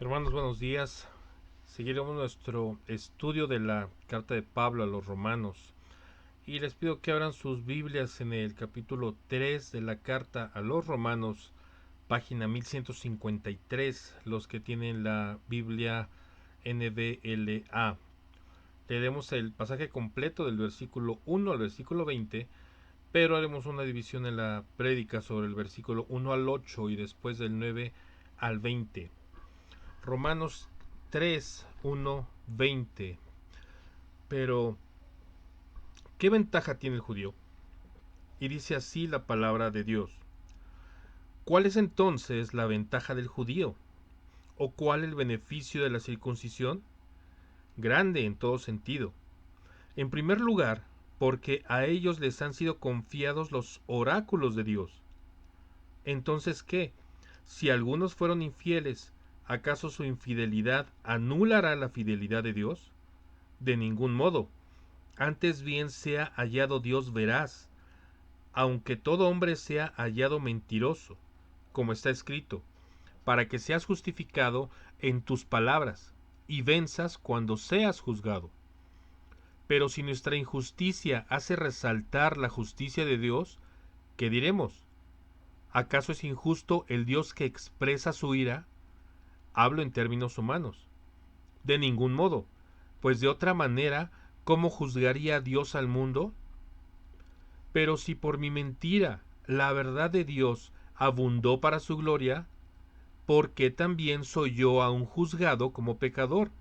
Hermanos, buenos días. Seguiremos nuestro estudio de la carta de Pablo a los romanos. Y les pido que abran sus Biblias en el capítulo 3 de la carta a los romanos, página 1153, los que tienen la Biblia NBLA. Leeremos el pasaje completo del versículo 1 al versículo 20, pero haremos una división en la prédica sobre el versículo 1 al 8 y después del 9 al 20. Romanos 3, 1, 20. Pero, ¿qué ventaja tiene el judío? Y dice así la palabra de Dios. ¿Cuál es entonces la ventaja del judío? ¿O cuál el beneficio de la circuncisión? Grande en todo sentido. En primer lugar, porque a ellos les han sido confiados los oráculos de Dios. Entonces, ¿qué? Si algunos fueron infieles, ¿acaso su infidelidad anulará la fidelidad de Dios? De ningún modo. Antes bien sea hallado Dios veraz, aunque todo hombre sea hallado mentiroso, como está escrito, para que seas justificado en tus palabras y venzas cuando seas juzgado. Pero si nuestra injusticia hace resaltar la justicia de Dios, ¿qué diremos? ¿Acaso es injusto el Dios que expresa su ira? Hablo en términos humanos. De ningún modo, pues de otra manera, ¿cómo juzgaría Dios al mundo? Pero si por mi mentira la verdad de Dios abundó para su gloria, ¿por qué también soy yo aún juzgado como pecador?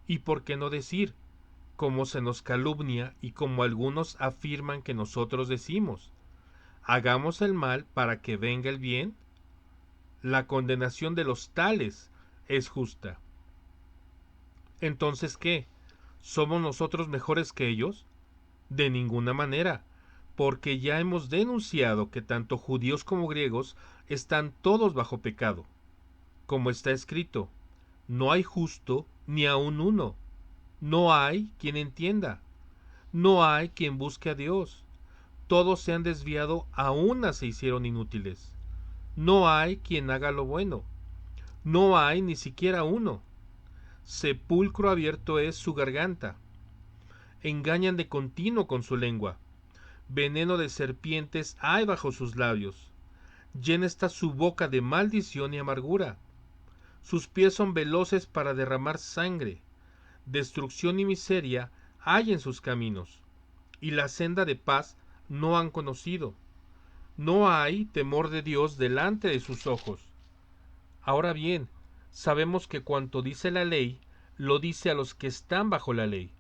¿Y por qué no decir, como se nos calumnia y como algunos afirman que nosotros decimos, hagamos el mal para que venga el bien? La condenación de los tales es justa. Entonces, ¿qué? ¿Somos nosotros mejores que ellos? De ninguna manera, porque ya hemos denunciado que tanto judíos como griegos están todos bajo pecado. Como está escrito, no hay justo ni aun uno, no hay quien entienda, no hay quien busque a Dios. Todos se han desviado, a una se hicieron inútiles. No hay quien haga lo bueno, no hay ni siquiera uno. Sepulcro abierto es su garganta. Engañan de continuo con su lengua. Veneno de serpientes hay bajo sus labios. Llena está su boca de maldición y amargura. Sus pies son veloces para derramar sangre. Destrucción y miseria hay en sus caminos. Y la senda de paz no han conocido. No hay temor de Dios delante de sus ojos. Ahora bien, sabemos que cuanto dice la ley, lo dice a los que están bajo la ley,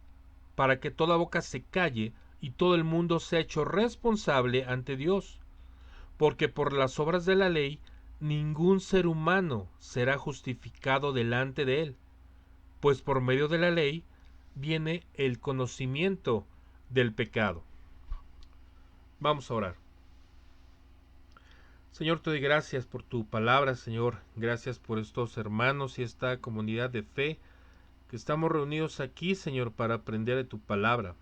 para que toda boca se calle y todo el mundo sea hecho responsable ante Dios. Porque por las obras de la ley ningún ser humano será justificado delante de él, pues por medio de la ley viene el conocimiento del pecado. Vamos a orar. Señor, te doy gracias por tu palabra, Señor. Gracias por estos hermanos y esta comunidad de fe que estamos reunidos aquí, Señor, para aprender de tu palabra.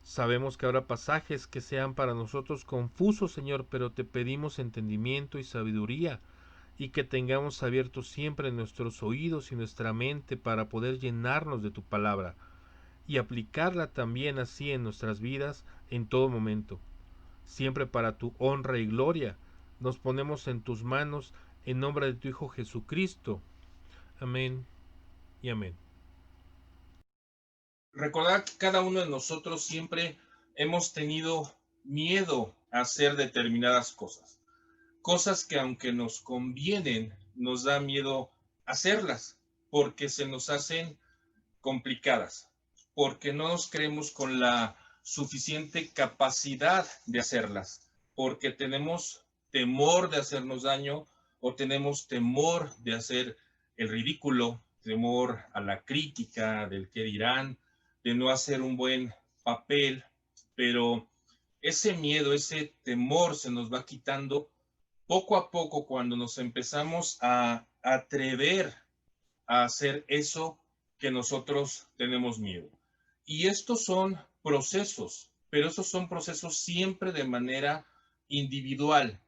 Sabemos que habrá pasajes que sean para nosotros confusos, Señor, pero te pedimos entendimiento y sabiduría y que tengamos abiertos siempre nuestros oídos y nuestra mente para poder llenarnos de tu palabra y aplicarla también así en nuestras vidas en todo momento. Siempre para tu honra y gloria, nos ponemos en tus manos en nombre de tu Hijo Jesucristo. Amén y amén. Recordad que cada uno de nosotros siempre hemos tenido miedo a hacer determinadas cosas. Cosas que aunque nos convienen, nos da miedo hacerlas porque se nos hacen complicadas, porque no nos creemos con la suficiente capacidad de hacerlas, porque tenemos temor de hacernos daño o tenemos temor de hacer el ridículo, temor a la crítica, del qué dirán, de no hacer un buen papel, pero ese miedo, ese temor se nos va quitando poco a poco cuando nos empezamos a atrever a hacer eso que nosotros tenemos miedo. Y estos son procesos, pero estos son procesos siempre de manera individual.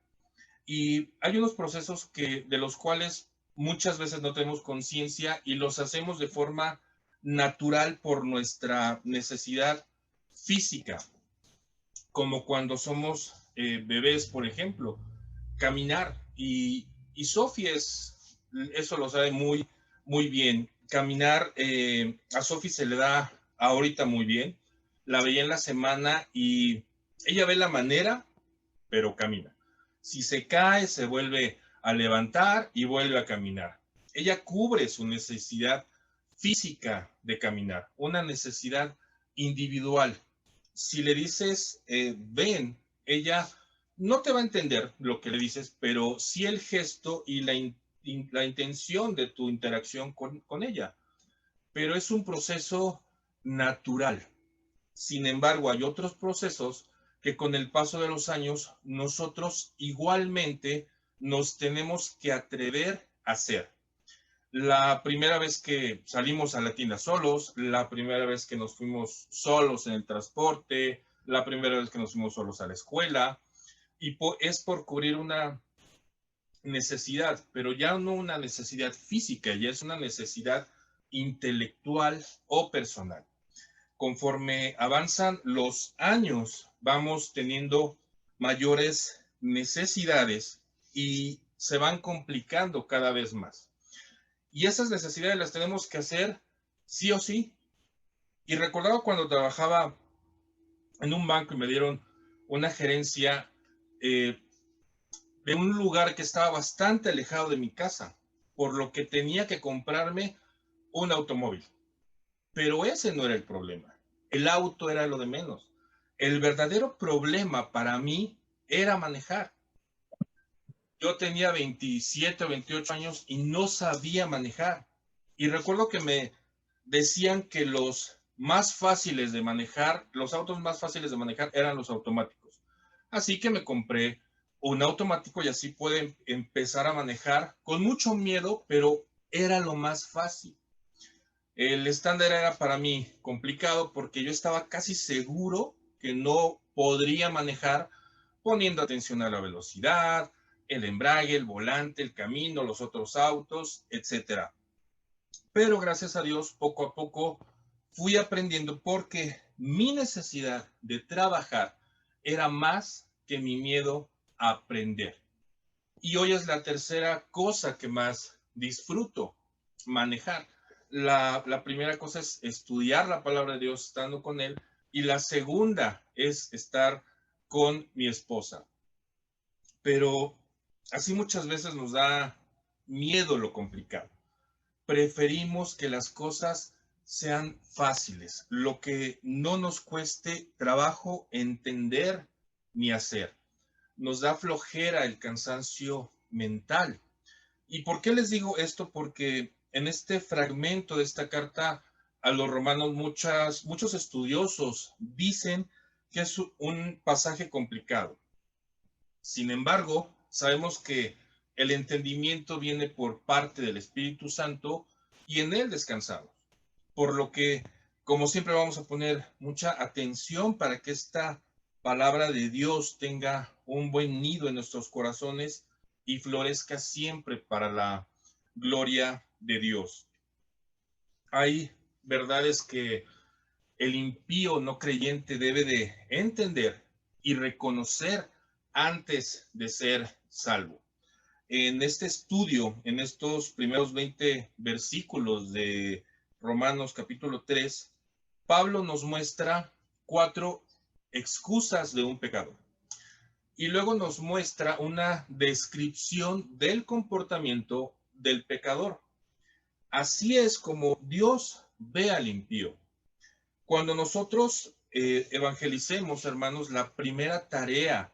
Y hay unos procesos de los cuales muchas veces no tenemos conciencia y los hacemos de forma natural por nuestra necesidad física, como cuando somos bebés, por ejemplo, caminar. Y Sofi eso lo sabe muy bien. Caminar, a Sofi se le da ahorita muy bien. La veía en la semana y ella ve la manera, pero camina. Si se cae, se vuelve a levantar y vuelve a caminar. Ella cubre su necesidad física de caminar, una necesidad individual. Si le dices, ven, ella no te va a entender lo que le dices, pero sí el gesto y la intención de tu interacción con ella. Pero es un proceso natural. Sin embargo, hay otros procesos que con el paso de los años nosotros igualmente nos tenemos que atrever a hacer. La primera vez que salimos a la tienda solos, la primera vez que nos fuimos solos en el transporte, la primera vez que nos fuimos solos a la escuela, y es por cubrir una necesidad, pero ya no una necesidad física, ya es una necesidad intelectual o personal. Conforme avanzan los años, vamos teniendo mayores necesidades y se van complicando cada vez más. Y esas necesidades las tenemos que hacer sí o sí. Y recordaba cuando trabajaba en un banco y me dieron una gerencia eh, de un lugar que estaba bastante alejado de mi casa, por lo que tenía que comprarme un automóvil. Pero ese no era el problema. El auto era lo de menos. El verdadero problema para mí era manejar. Yo tenía 27 o 28 años y no sabía manejar. Y recuerdo que me decían que los más fáciles de manejar, los autos más fáciles de manejar eran los automáticos. Así que me compré un automático y así pude empezar a manejar con mucho miedo, pero era lo más fácil. El estándar era para mí complicado porque yo estaba casi seguro que no podría manejar poniendo atención a la velocidad, el embrague, el volante, el camino, los otros autos, etcétera. Pero gracias a Dios, poco a poco fui aprendiendo porque mi necesidad de trabajar era más que mi miedo a aprender. Y hoy es la tercera cosa que más disfruto, manejar. La primera cosa es estudiar la palabra de Dios estando con Él y la segunda es estar con mi esposa. Pero así muchas veces nos da miedo lo complicado. Preferimos que las cosas sean fáciles, lo que no nos cueste trabajo entender ni hacer. Nos da flojera el cansancio mental. ¿Y por qué les digo esto? Porque en este fragmento de esta carta a los romanos, muchos estudiosos dicen que es un pasaje complicado. Sin embargo, sabemos que el entendimiento viene por parte del Espíritu Santo y en él descansamos. Por lo que, como siempre, vamos a poner mucha atención para que esta palabra de Dios tenga un buen nido en nuestros corazones y florezca siempre para la gloria de Dios. Hay verdades que el impío no creyente debe de entender y reconocer antes de ser salvo. En este estudio, en estos primeros 20 versículos de Romanos capítulo 3, Pablo nos muestra 4 excusas de un pecador. Y luego nos muestra una descripción del comportamiento del pecador. Así es como Dios ve al impío. Cuando nosotros evangelicemos, hermanos, la primera tarea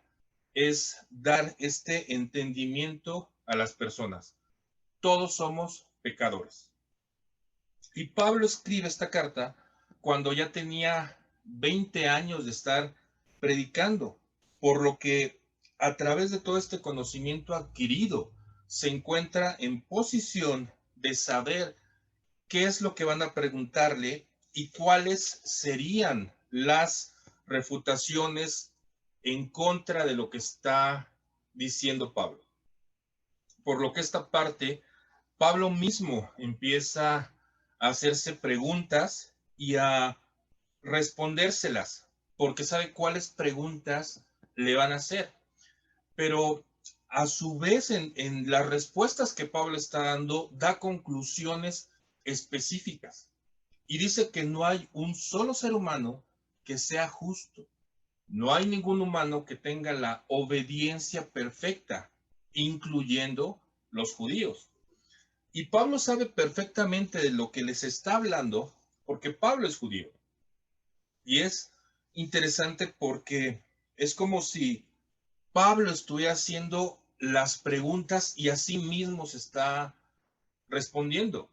es dar este entendimiento a las personas. Todos somos pecadores. Y Pablo escribe esta carta cuando ya tenía 20 años de estar predicando, por lo que a través de todo este conocimiento adquirido se encuentra en posición de saber qué es lo que van a preguntarle y cuáles serían las refutaciones en contra de lo que está diciendo Pablo. Por lo que esta parte, Pablo mismo empieza a hacerse preguntas y a respondérselas, porque sabe cuáles preguntas le van a hacer. Pero a su vez, en las respuestas que Pablo está dando, da conclusiones específicas. Y dice que no hay un solo ser humano que sea justo. No hay ningún humano que tenga la obediencia perfecta, incluyendo los judíos. Y Pablo sabe perfectamente de lo que les está hablando, porque Pablo es judío. Y es interesante porque es como si Pablo estuviera haciendo las preguntas y así mismo se está respondiendo.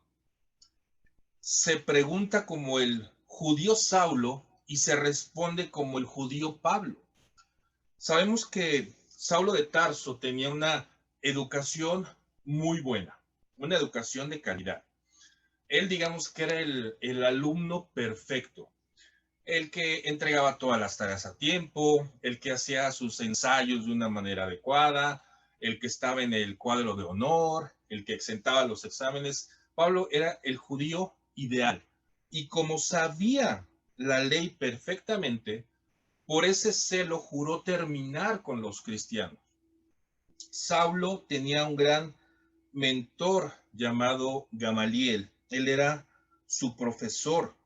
Se pregunta como el judío Saulo y se responde como el judío Pablo. Sabemos que Saulo de Tarso tenía una educación muy buena, una educación de calidad. Él, digamos que era el alumno perfecto, el que entregaba todas las tareas a tiempo, el que hacía sus ensayos de una manera adecuada, el que estaba en el cuadro de honor, el que exentaba los exámenes. Pablo era el judío ideal. Y como sabía la ley perfectamente, por ese celo juró terminar con los cristianos. Saulo tenía un gran mentor llamado Gamaliel. Él era su profesor,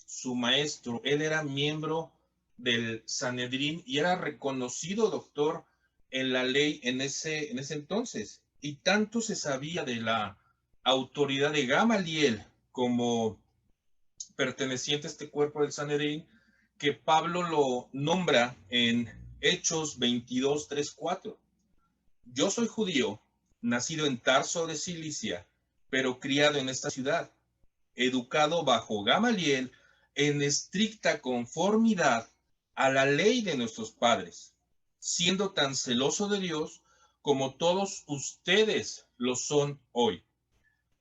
su maestro. Él era miembro del Sanedrín y era reconocido doctor en la ley en ese entonces. Y tanto se sabía de la autoridad de Gamaliel como perteneciente a este cuerpo del Sanedrín, que Pablo lo nombra en Hechos 22, 3, 4. Yo soy judío, nacido en Tarso de Cilicia, pero criado en esta ciudad, educado bajo Gamaliel en estricta conformidad a la ley de nuestros padres, siendo tan celoso de Dios como todos ustedes lo son hoy.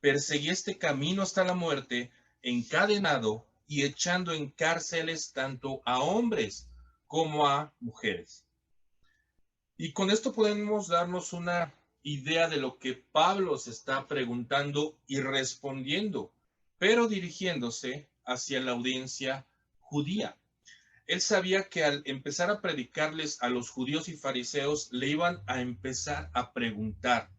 Perseguí este camino hasta la muerte, encadenado y echando en cárceles tanto a hombres como a mujeres. Y con esto podemos darnos una idea de lo que Pablo se está preguntando y respondiendo, pero dirigiéndose hacia la audiencia judía. Él sabía que al empezar a predicarles a los judíos y fariseos, le iban a empezar a preguntar,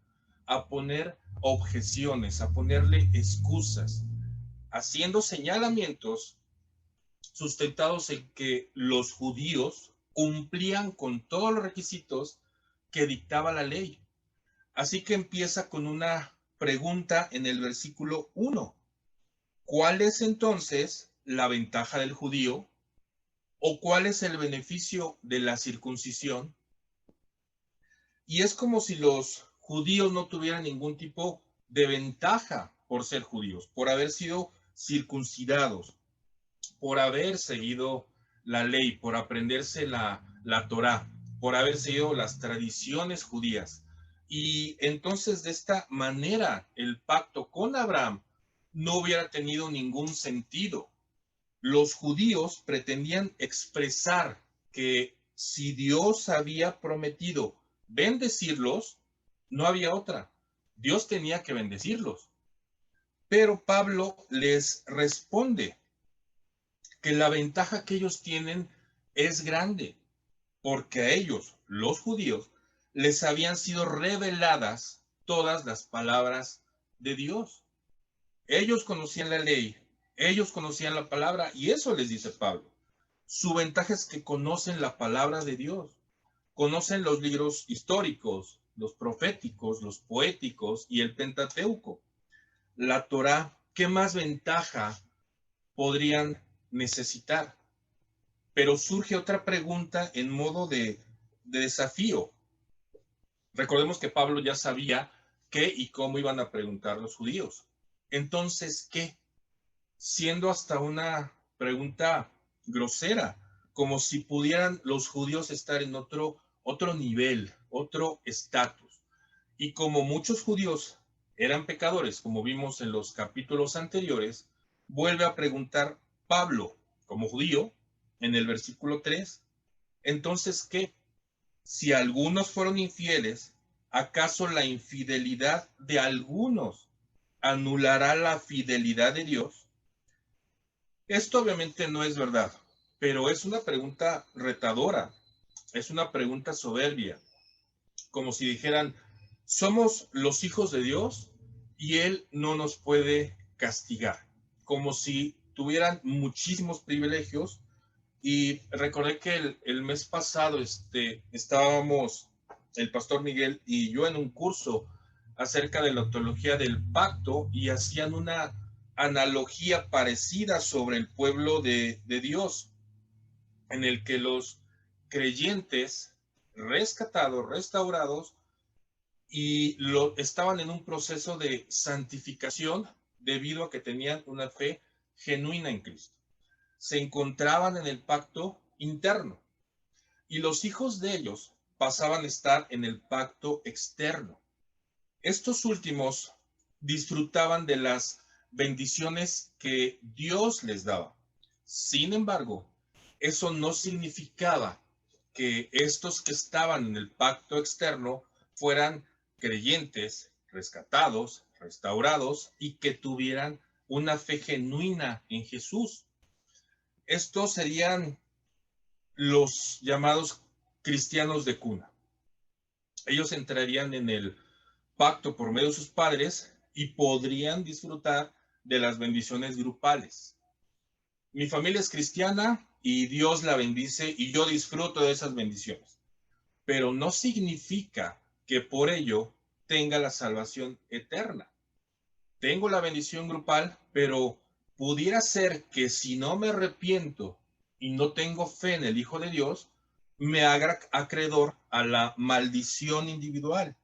a poner objeciones, a ponerle excusas, haciendo señalamientos sustentados en que los judíos cumplían con todos los requisitos que dictaba la ley. Así que empieza con una pregunta en el versículo 1. ¿Cuál es entonces la ventaja del judío? ¿O cuál es el beneficio de la circuncisión? Y es como si los judíos no tuvieran ningún tipo de ventaja por ser judíos, por haber sido circuncidados, por haber seguido la ley, por aprenderse la Torá, por haber seguido las tradiciones judías. Y entonces de esta manera el pacto con Abraham no hubiera tenido ningún sentido. Los judíos pretendían expresar que si Dios había prometido bendecirlos, no había otra. Dios tenía que bendecirlos. Pero Pablo les responde que la ventaja que ellos tienen es grande, porque a ellos, los judíos, les habían sido reveladas todas las palabras de Dios. Ellos conocían la ley, ellos conocían la palabra, y eso les dice Pablo. Su ventaja es que conocen la palabra de Dios, conocen los libros históricos, los proféticos, los poéticos y el Pentateuco. La Torá, ¿qué más ventaja podrían necesitar? Pero surge otra pregunta en modo de desafío. Recordemos que Pablo ya sabía qué y cómo iban a preguntar los judíos. Entonces, ¿qué? Siendo hasta una pregunta grosera, como si pudieran los judíos estar en otro nivel, otro estatus. Y como muchos judíos eran pecadores, como vimos en los capítulos anteriores, vuelve a preguntar Pablo, como judío, en el versículo 3, entonces, ¿qué? Si algunos fueron infieles, ¿acaso la infidelidad de algunos anulará la fidelidad de Dios? Esto obviamente no es verdad, pero es una pregunta retadora, es una pregunta soberbia, como si dijeran, somos los hijos de Dios y Él no nos puede castigar, como si tuvieran muchísimos privilegios. Y recordé que el mes pasado estábamos, el pastor Miguel y yo, en un curso acerca de la teología del pacto y hacían una analogía parecida sobre el pueblo de Dios, en el que los creyentes rescatados, restaurados, estaban en un proceso de santificación debido a que tenían una fe genuina en Cristo. Se encontraban en el pacto interno y los hijos de ellos pasaban a estar en el pacto externo. Estos últimos disfrutaban de las bendiciones que Dios les daba. Sin embargo, eso no significaba que estos que estaban en el pacto externo fueran creyentes, rescatados, restaurados y que tuvieran una fe genuina en Jesús. Estos serían los llamados cristianos de cuna. Ellos entrarían en el pacto por medio de sus padres y podrían disfrutar de las bendiciones grupales. Mi familia es cristiana y Dios la bendice y yo disfruto de esas bendiciones, pero no significa que por ello tenga la salvación eterna. Tengo la bendición grupal, pero pudiera ser que si no me arrepiento y no tengo fe en el Hijo de Dios, me haga acreedor a la maldición individual.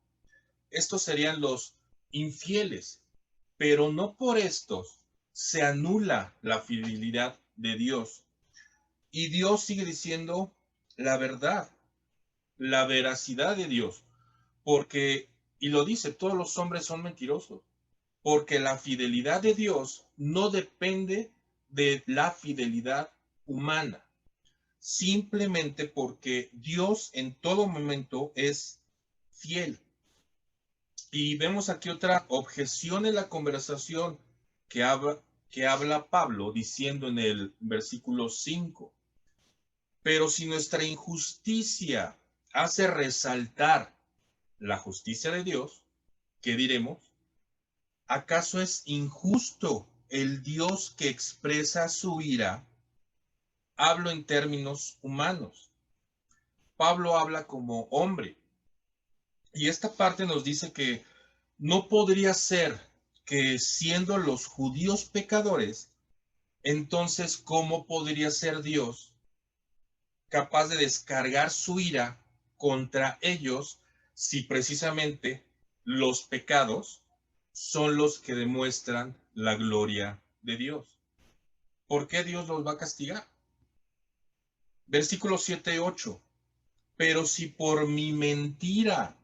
Estos serían los infieles, pero no por estos se anula la fidelidad de Dios. Y Dios sigue diciendo la verdad, la veracidad de Dios, porque, y lo dice, todos los hombres son mentirosos, porque la fidelidad de Dios no depende de la fidelidad humana, simplemente porque Dios en todo momento es fiel. Y vemos aquí otra objeción en la conversación que habla Pablo diciendo en el versículo 5. Pero si nuestra injusticia hace resaltar la justicia de Dios, ¿qué diremos? ¿Acaso es injusto el Dios que expresa su ira? Hablo en términos humanos. Pablo habla como hombre. Y esta parte nos dice que no podría ser que siendo los judíos pecadores, entonces, ¿cómo podría ser Dios capaz de descargar su ira contra ellos si precisamente los pecados son los que demuestran la gloria de Dios? ¿Por qué Dios los va a castigar? Versículos 7 y 8. Pero si por mi mentira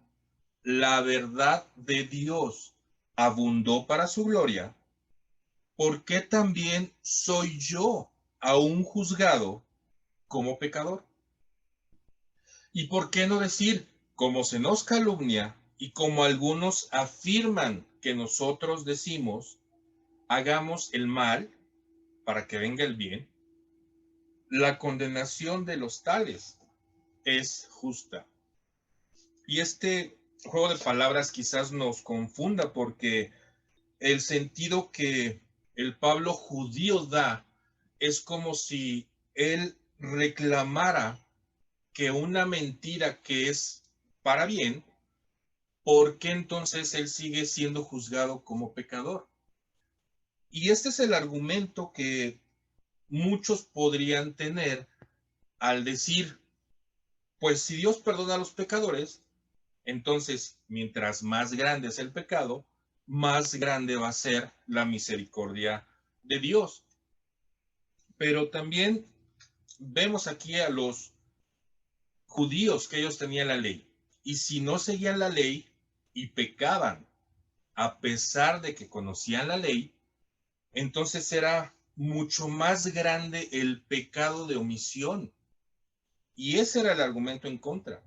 la verdad de Dios abundó para su gloria, ¿por qué también soy yo aún juzgado como pecador? ¿Y por qué no decir, como se nos calumnia y como algunos afirman que nosotros decimos, hagamos el mal para que venga el bien? La condenación de los tales es justa. Y este juego de palabras quizás nos confunda porque el sentido que el Pablo judío da es como si él reclamara que una mentira que es para bien, ¿por qué entonces él sigue siendo juzgado como pecador? Y este es el argumento que muchos podrían tener al decir, pues si Dios perdona a los pecadores, entonces mientras más grande es el pecado, más grande va a ser la misericordia de Dios. Pero también vemos aquí a los judíos que ellos tenían la ley. Y si no seguían la ley y pecaban a pesar de que conocían la ley, entonces era mucho más grande el pecado de omisión. Y ese era el argumento en contra.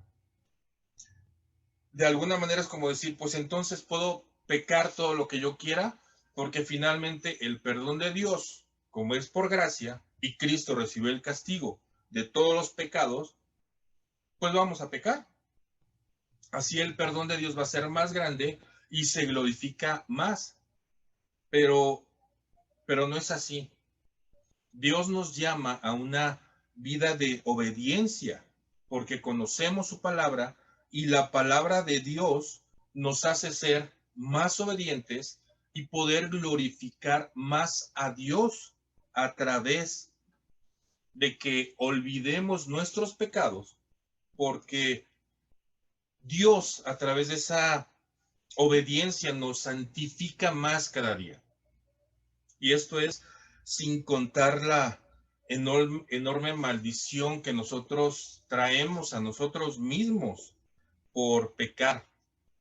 De alguna manera es como decir, pues entonces puedo pecar todo lo que yo quiera porque finalmente el perdón de Dios, como es por gracia, y Cristo recibió el castigo de todos los pecados, pues vamos a pecar. Así el perdón de Dios va a ser más grande y se glorifica más. Pero, pero no es así. Dios nos llama a una vida de obediencia, porque conocemos su palabra y la palabra de Dios nos hace ser más obedientes y poder glorificar más a Dios a través de que olvidemos nuestros pecados, porque Dios a través de esa obediencia nos santifica más cada día. Y esto es sin contar la enorme maldición que nosotros traemos a nosotros mismos por pecar,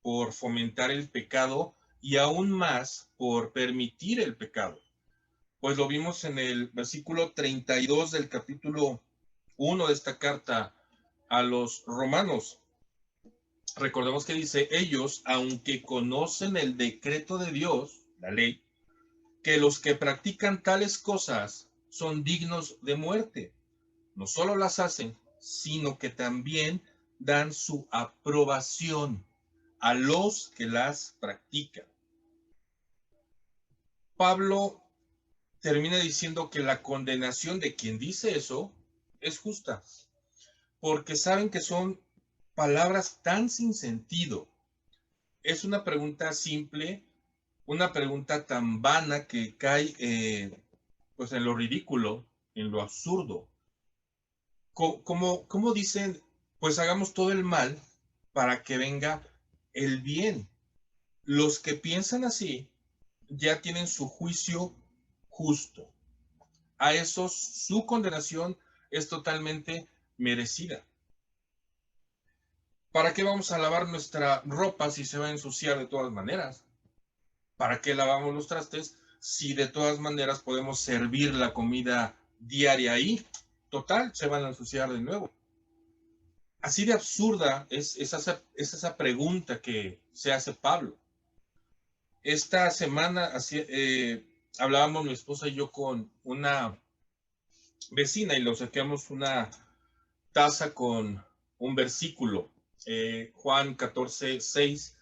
por fomentar el pecado y aún más por permitir el pecado. Pues lo vimos en el versículo 32 del capítulo 1 de esta carta a los romanos. Recordemos que dice, ellos, aunque conocen el decreto de Dios, la ley, que los que practican tales cosas son dignos de muerte. No solo las hacen, sino que también dan su aprobación a los que las practican. Pablo termina diciendo que la condenación de quien dice eso es justa, porque saben que son palabras tan sin sentido. Es una pregunta simple, una pregunta tan vana que cae pues en lo ridículo, en lo absurdo. ¿Cómo dicen? Pues hagamos todo el mal para que venga el bien. Los que piensan así ya tienen su juicio justo. A esos su condenación es totalmente merecida. ¿Para qué vamos a lavar nuestra ropa si se va a ensuciar de todas maneras? ¿Para qué lavamos los trastes si de todas maneras podemos servir la comida diaria ahí? Total, se van a ensuciar de nuevo. Así de absurda es esa pregunta que se hace Pablo. Esta semana hablábamos mi esposa y yo con una vecina y le saqueamos una taza con un versículo, Juan 14:6.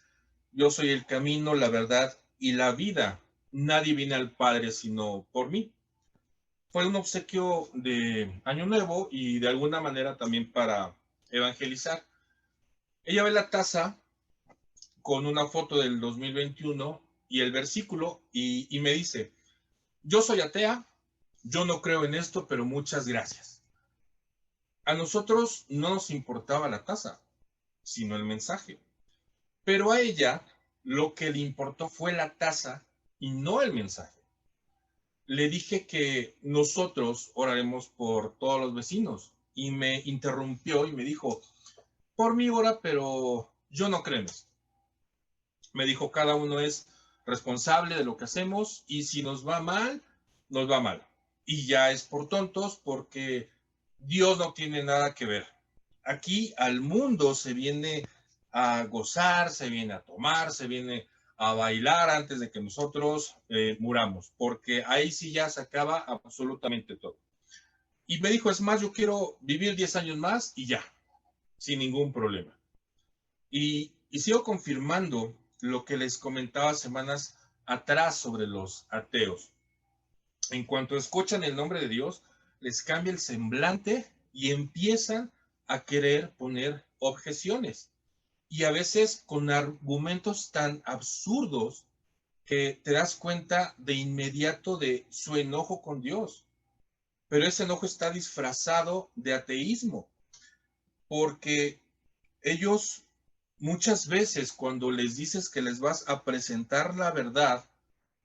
Yo soy el camino, la verdad y la vida. Nadie viene al Padre sino por mí. Fue un obsequio de Año Nuevo y de alguna manera también para evangelizar. Ella ve la taza con una foto del 2021 y el versículo y me dice, yo soy atea, yo no creo en esto, pero muchas gracias. A nosotros no nos importaba la taza, sino el mensaje. Pero a ella lo que le importó fue la taza y no el mensaje. Le dije que nosotros oraremos por todos los vecinos y me interrumpió y me dijo, por mí ora, pero yo no creo en esto. Me dijo, cada uno es responsable de lo que hacemos y si nos va mal, nos va mal. Y ya es por tontos porque Dios no tiene nada que ver. Aquí al mundo se viene a gozar, se viene a tomar, se viene a bailar antes de que nosotros muramos, porque ahí sí ya se acaba absolutamente todo. Y me dijo, es más, yo quiero vivir 10 años más y ya, sin ningún problema. Y sigo confirmando lo que les comentaba semanas atrás sobre los ateos. En cuanto escuchan el nombre de Dios, les cambia el semblante y empiezan a querer poner objeciones. Y a veces con argumentos tan absurdos que te das cuenta de inmediato de su enojo con Dios. Pero ese enojo está disfrazado de ateísmo, porque ellos muchas veces cuando les dices que les vas a presentar la verdad,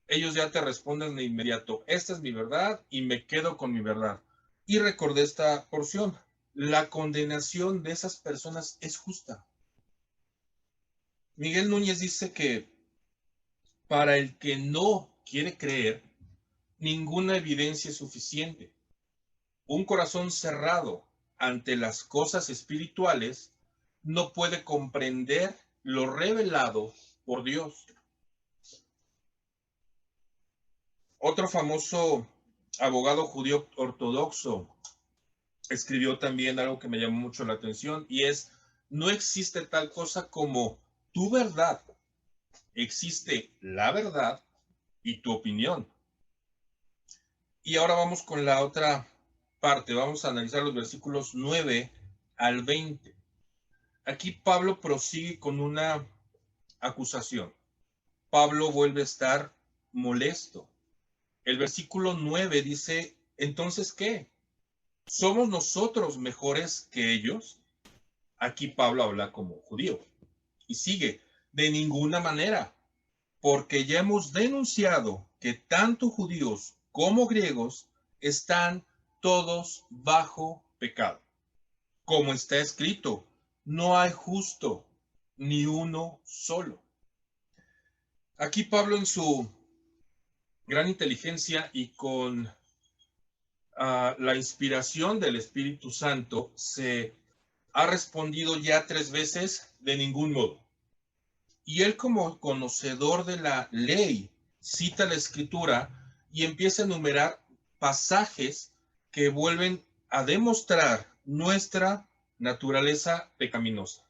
ellos ya te responden de inmediato, esta es mi verdad y me quedo con mi verdad. Y recordé esta porción, la condenación de esas personas es justa. Miguel Núñez dice que para el que no quiere creer, ninguna evidencia es suficiente. Un corazón cerrado ante las cosas espirituales no puede comprender lo revelado por Dios. Otro famoso abogado judío ortodoxo escribió también algo que me llamó mucho la atención y es, no existe tal cosa como tu verdad, existe la verdad y tu opinión. Y ahora vamos con la otra parte, vamos a analizar los versículos 9 al 20. Aquí Pablo prosigue con una acusación. Pablo vuelve a estar molesto. El versículo 9 dice, ¿entonces qué? ¿Somos nosotros mejores que ellos? Aquí Pablo habla como judío. Y sigue, de ninguna manera, porque ya hemos denunciado que tanto judíos como griegos están todos bajo pecado. Como está escrito, no hay justo, ni uno solo. Aquí Pablo en su gran inteligencia y con la inspiración del Espíritu Santo se ha respondido ya 3 veces de ningún modo. Y él como conocedor de la ley cita la escritura y empieza a enumerar pasajes que vuelven a demostrar nuestra naturaleza pecaminosa.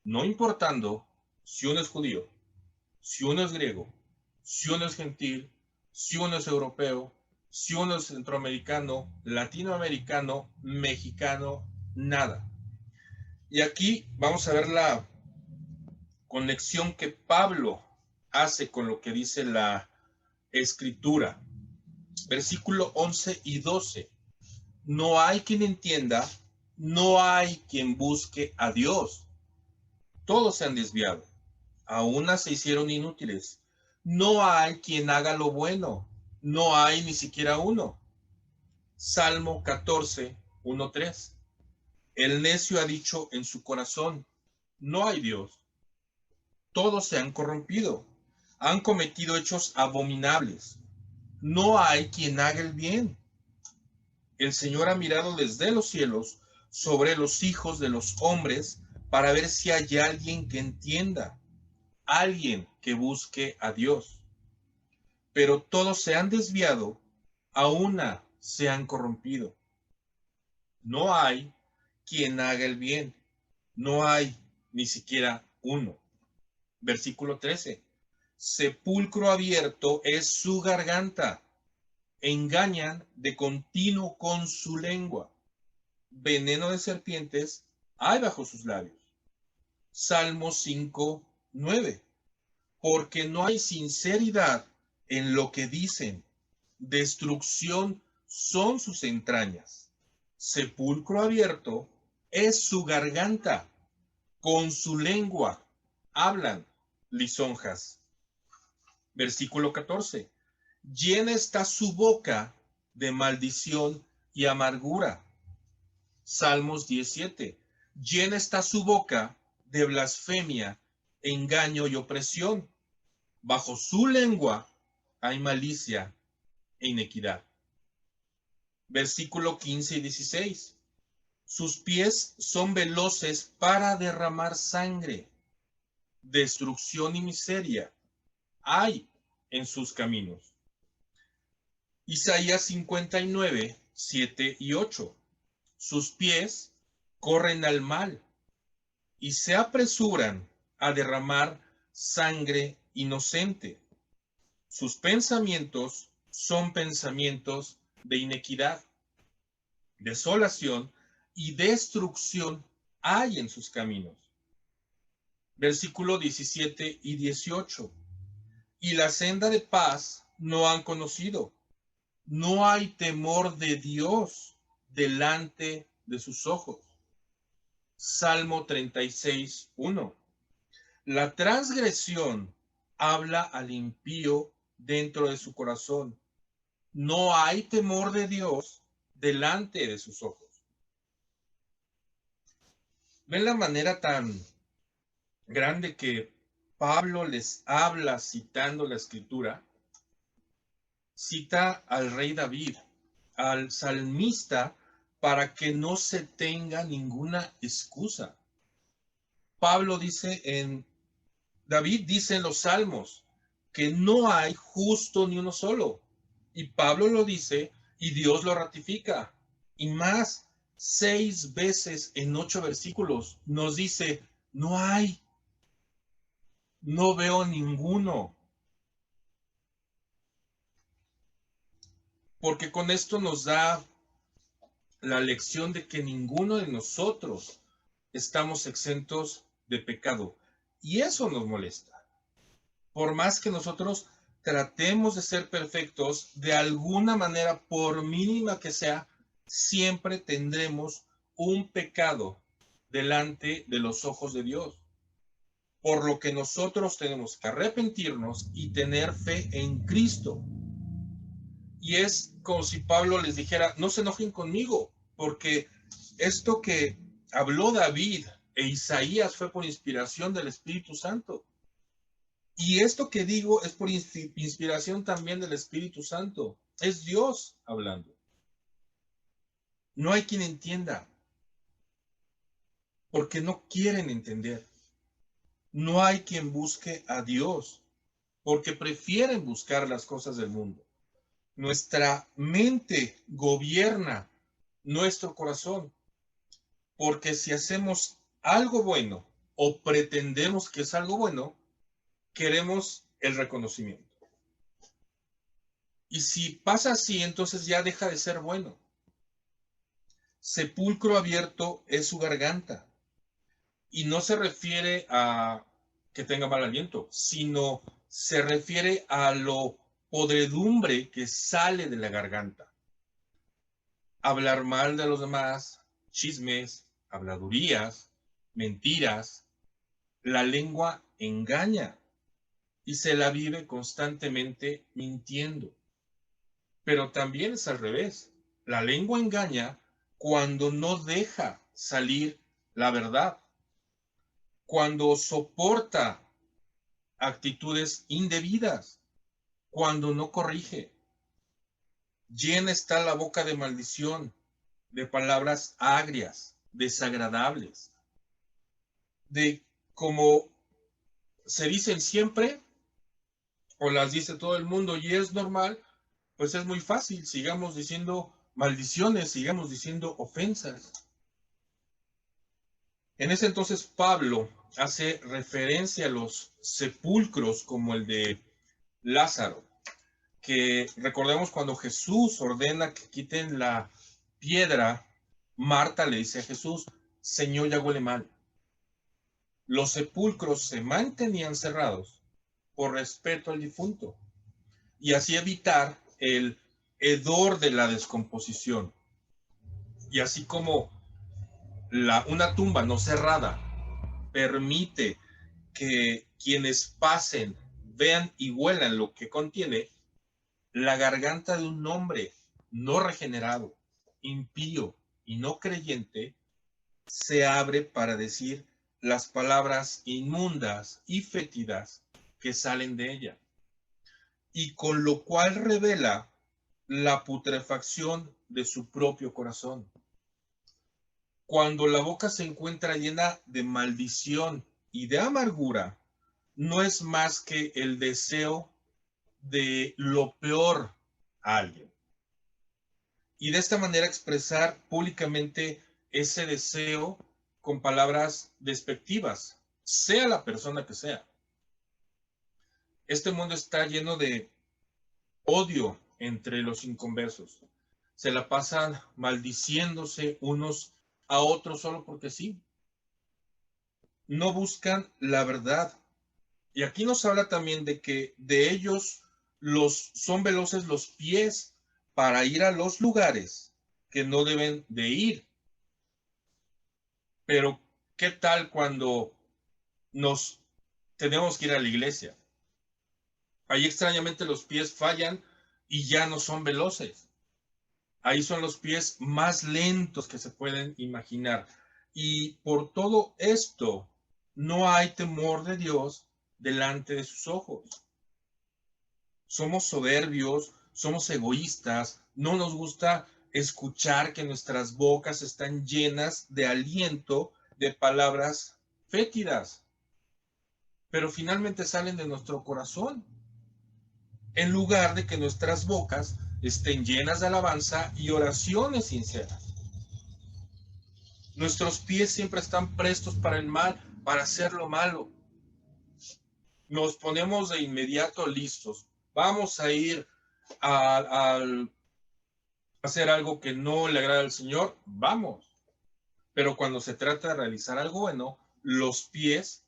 No importando si uno es judío, si uno es griego, si uno es gentil, si uno es europeo, si uno es centroamericano, latinoamericano, mexicano, nada. Y aquí vamos a ver la conexión que Pablo hace con lo que dice la escritura. Versículo 11 y 12. No hay quien entienda, no hay quien busque a Dios. Todos se han desviado, a unas se hicieron inútiles. No hay quien haga lo bueno, no hay ni siquiera uno. Salmo 14, 1, 3. El necio ha dicho en su corazón, no hay Dios. Todos se han corrompido, han cometido hechos abominables. No hay quien haga el bien. El Señor ha mirado desde los cielos sobre los hijos de los hombres para ver si hay alguien que entienda, alguien que busque a Dios. Pero todos se han desviado, a una se han corrompido. No hay quien haga el bien, no hay ni siquiera uno. Versículo 13. Sepulcro abierto es su garganta, engañan de continuo con su lengua. Veneno de serpientes hay bajo sus labios. Salmo 5, 9. Porque no hay sinceridad en lo que dicen. Destrucción son sus entrañas. Sepulcro abierto es su garganta. Con su lengua hablan lisonjas. Versículo 14. Llena está su boca de maldición y amargura. Salmos 17. Llena está su boca de blasfemia, engaño y opresión. Bajo su lengua hay malicia e inequidad. Versículo 15 y 16. Sus pies son veloces para derramar sangre. Destrucción y miseria hay en sus caminos. Isaías 59, 7 y 8. Sus pies corren al mal y se apresuran a derramar sangre inocente. Sus pensamientos son pensamientos de inequidad, desolación y destrucción hay en sus caminos. Versículo 17 y 18. Y la senda de paz no han conocido. No hay temor de Dios delante de sus ojos. Salmo 36, 1. La transgresión habla al impío dentro de su corazón. No hay temor de Dios delante de sus ojos. ¿Ven la manera tan grande que Pablo les habla citando la escritura? Cita al rey David, al salmista, para que no se tenga ninguna excusa. Pablo dice David dice en los salmos que no hay justo ni uno solo. Y Pablo lo dice y Dios lo ratifica. Y más, 6 veces en 8 versículos nos dice, no hay, no veo ninguno. Porque con esto nos da la lección de que ninguno de nosotros estamos exentos de pecado. Y eso nos molesta. Por más que nosotros tratemos de ser perfectos, de alguna manera, por mínima que sea, siempre tendremos un pecado delante de los ojos de Dios. Por lo que nosotros tenemos que arrepentirnos y tener fe en Cristo. Y es como si Pablo les dijera, no se enojen conmigo, porque esto que habló David e Isaías fue por inspiración del Espíritu Santo. Y esto que digo es por inspiración también del Espíritu Santo. Es Dios hablando. No hay quien entienda, porque no quieren entender. No hay quien busque a Dios, porque prefieren buscar las cosas del mundo. Nuestra mente gobierna nuestro corazón, porque si hacemos algo bueno o pretendemos que es algo bueno, queremos el reconocimiento. Y si pasa así, entonces ya deja de ser bueno. Sepulcro abierto es su garganta. Y no se refiere a que tenga mal aliento, sino se refiere a lo podredumbre que sale de la garganta. Hablar mal de los demás, chismes, habladurías, mentiras. La lengua engaña y se la vive constantemente mintiendo. Pero también es al revés. La lengua engaña cuando no deja salir la verdad, cuando soporta actitudes indebidas, cuando no corrige. Llena está la boca de maldición, de palabras agrias, desagradables, de como se dicen siempre o las dice todo el mundo y es normal, pues es muy fácil, sigamos diciendo maldiciones, sigamos diciendo ofensas. En ese entonces Pablo hace referencia a los sepulcros como el de Lázaro, que recordemos cuando Jesús ordena que quiten la piedra, Marta le dice a Jesús, Señor, ya huele mal. Los sepulcros se mantenían cerrados por respeto al difunto y así evitar el hedor de la descomposición. Y así como una tumba no cerrada permite que quienes pasen vean y huelan lo que contiene, la garganta de un hombre no regenerado, impío y no creyente se abre para decir las palabras inmundas y fétidas que salen de ella, y con lo cual revela la putrefacción de su propio corazón. Cuando la boca se encuentra llena de maldición y de amargura, no es más que el deseo de lo peor a alguien. Y de esta manera expresar públicamente ese deseo con palabras despectivas, sea la persona que sea. Este mundo está lleno de odio entre los inconversos. Se la pasan maldiciéndose unos a otros solo porque sí. No buscan la verdad. Y aquí nos habla también de que de ellos son veloces los pies para ir a los lugares que no deben de ir. Pero, ¿qué tal cuando nos tenemos que ir a la iglesia? Ahí extrañamente los pies fallan y ya no son veloces. Ahí son los pies más lentos que se pueden imaginar. Y por todo esto, no hay temor de Dios delante de sus ojos. Somos soberbios, somos egoístas, no nos gusta escuchar que nuestras bocas están llenas de aliento, de palabras fétidas, pero finalmente salen de nuestro corazón, en lugar de que nuestras bocas estén llenas de alabanza y oraciones sinceras. Nuestros pies siempre están prestos para el mal, para hacer lo malo. Nos ponemos de inmediato listos. Vamos a ir a hacer algo que no le agrada al Señor, vamos. Pero cuando se trata de realizar algo bueno, los pies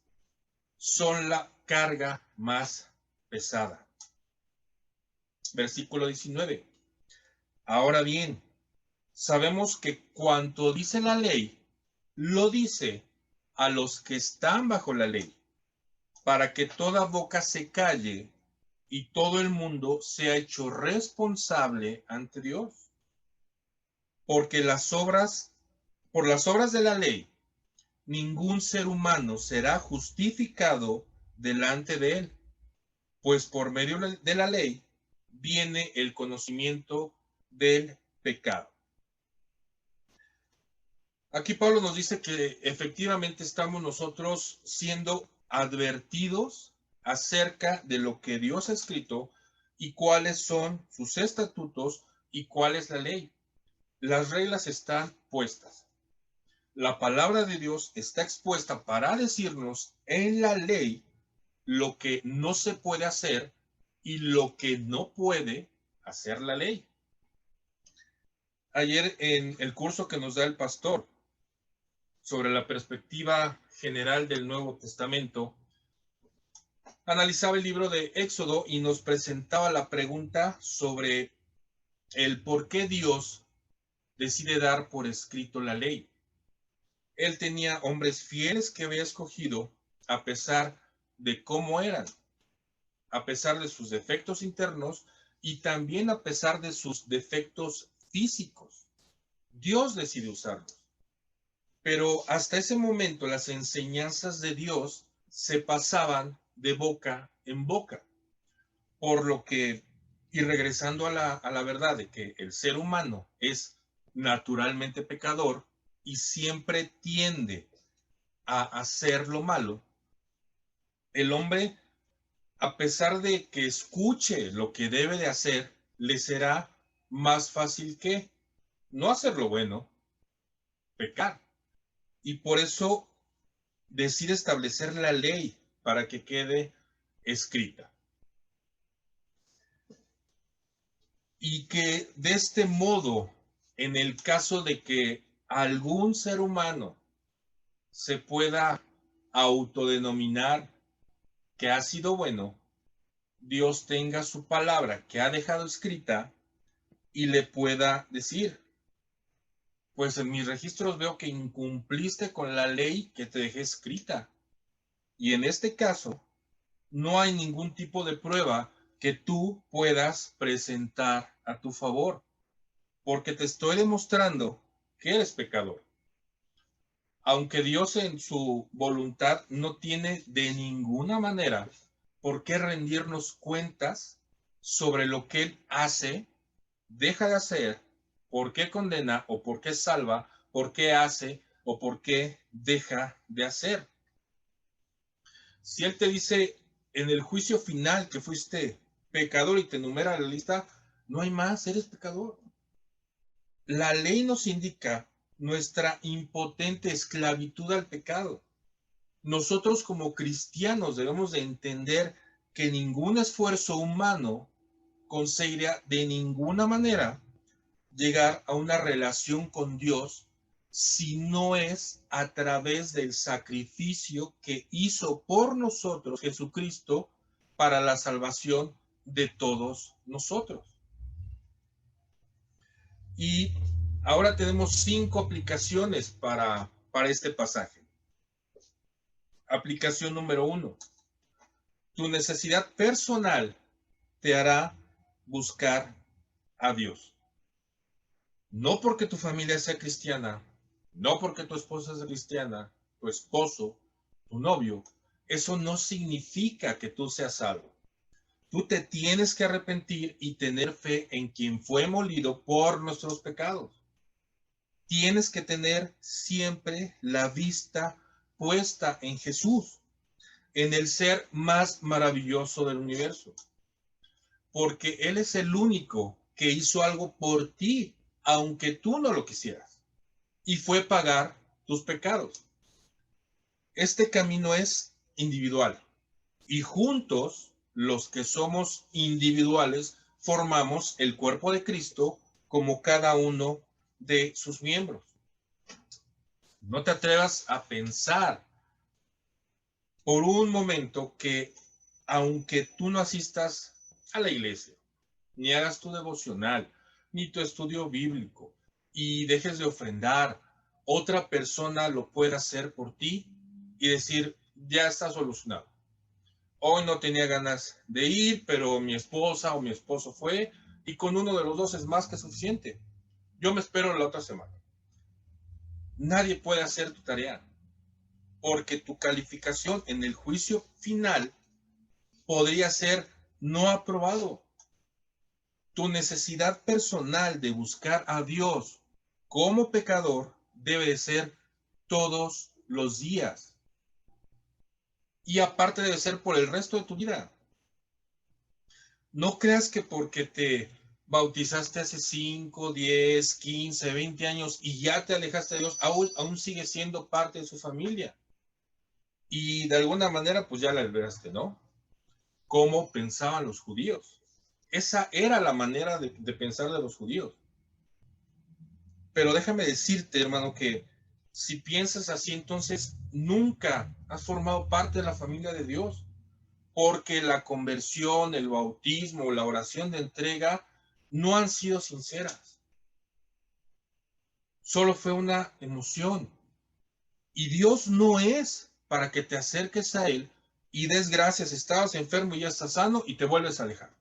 son la carga más pesada. Versículo 19. Ahora bien, sabemos que cuanto dice la ley, lo dice a los que están bajo la ley, para que toda boca se calle y todo el mundo sea hecho responsable ante Dios. Porque por las obras de la ley, ningún ser humano será justificado delante de él, pues por medio de la ley viene el conocimiento del pecado. Aquí Pablo nos dice que efectivamente estamos nosotros siendo advertidos acerca de lo que Dios ha escrito y cuáles son sus estatutos y cuál es la ley. Las reglas están puestas. La palabra de Dios está expuesta para decirnos en la ley lo que no se puede hacer y lo que no puede hacer la ley. Ayer en el curso que nos da el pastor sobre la perspectiva general del Nuevo Testamento, analizaba el libro de Éxodo y nos presentaba la pregunta sobre el por qué Dios decide dar por escrito la ley. Él tenía hombres fieles que había escogido a pesar de cómo eran, a pesar de sus defectos internos y también a pesar de sus defectos físicos. Dios decide usarlos. Pero hasta ese momento las enseñanzas de Dios se pasaban de boca en boca. Por lo que, y regresando a la verdad de que el ser humano es naturalmente pecador y siempre tiende a hacer lo malo, el hombre, a pesar de que escuche lo que debe de hacer, le será más fácil que no hacer lo bueno, pecar. Y por eso decide establecer la ley para que quede escrita. Y que de este modo, en el caso de que algún ser humano se pueda autodenominar que ha sido bueno, Dios tenga su palabra que ha dejado escrita y le pueda decir, pues en mis registros veo que incumpliste con la ley que te dejé escrita. Y en este caso, no hay ningún tipo de prueba que tú puedas presentar a tu favor, porque te estoy demostrando que eres pecador. Aunque Dios en su voluntad no tiene de ninguna manera por qué rendirnos cuentas sobre lo que Él hace, deja de hacer, por qué condena o por qué salva, por qué hace o por qué deja de hacer. Si Él te dice en el juicio final que fuiste pecador y te enumera la lista, no hay más, eres pecador. La ley nos indica nuestra impotente esclavitud al pecado. Nosotros como cristianos debemos de entender que ningún esfuerzo humano conseguirá de ninguna manera llegar a una relación con Dios si no es a través del sacrificio que hizo por nosotros Jesucristo para la salvación de todos nosotros. Y ahora tenemos 5 aplicaciones para este pasaje. Aplicación número 1. Tu necesidad personal te hará buscar a Dios. No porque tu familia sea cristiana, no porque tu esposa sea cristiana, tu esposo, tu novio, eso no significa que tú seas salvo. Tú te tienes que arrepentir y tener fe en quien fue molido por nuestros pecados. Tienes que tener siempre la vista puesta en Jesús, en el ser más maravilloso del universo, porque Él es el único que hizo algo por ti, aunque tú no lo quisieras, y fue pagar tus pecados. Este camino es individual y juntos, los que somos individuales, formamos el cuerpo de Cristo como cada uno de sus miembros. No te atrevas a pensar por un momento que aunque tú no asistas a la iglesia, ni hagas tu devocional, ni tu estudio bíblico, y dejes de ofrendar, otra persona lo puede hacer por ti y decir, ya está solucionado. Hoy no tenía ganas de ir, pero mi esposa o mi esposo fue, y con uno de los dos es más que suficiente. Yo me espero la otra semana. Nadie puede hacer tu tarea, porque tu calificación en el juicio final podría ser no aprobado. Tu necesidad personal de buscar a Dios como pecador debe ser todos los días. Y aparte debe ser por el resto de tu vida. No creas que porque te bautizaste hace 5, 10, 15, 20 años y ya te alejaste de Dios, aún sigue siendo parte de su familia. Y de alguna manera, pues ya la liberaste, ¿no? Cómo pensaban los judíos. Esa era la manera de pensar de los judíos. Pero déjame decirte, hermano, que si piensas así, entonces nunca has formado parte de la familia de Dios, porque la conversión, el bautismo, la oración de entrega no han sido sinceras. Solo fue una emoción. Y Dios no es para que te acerques a Él y des gracias, estabas enfermo y ya estás sano y te vuelves a alejar.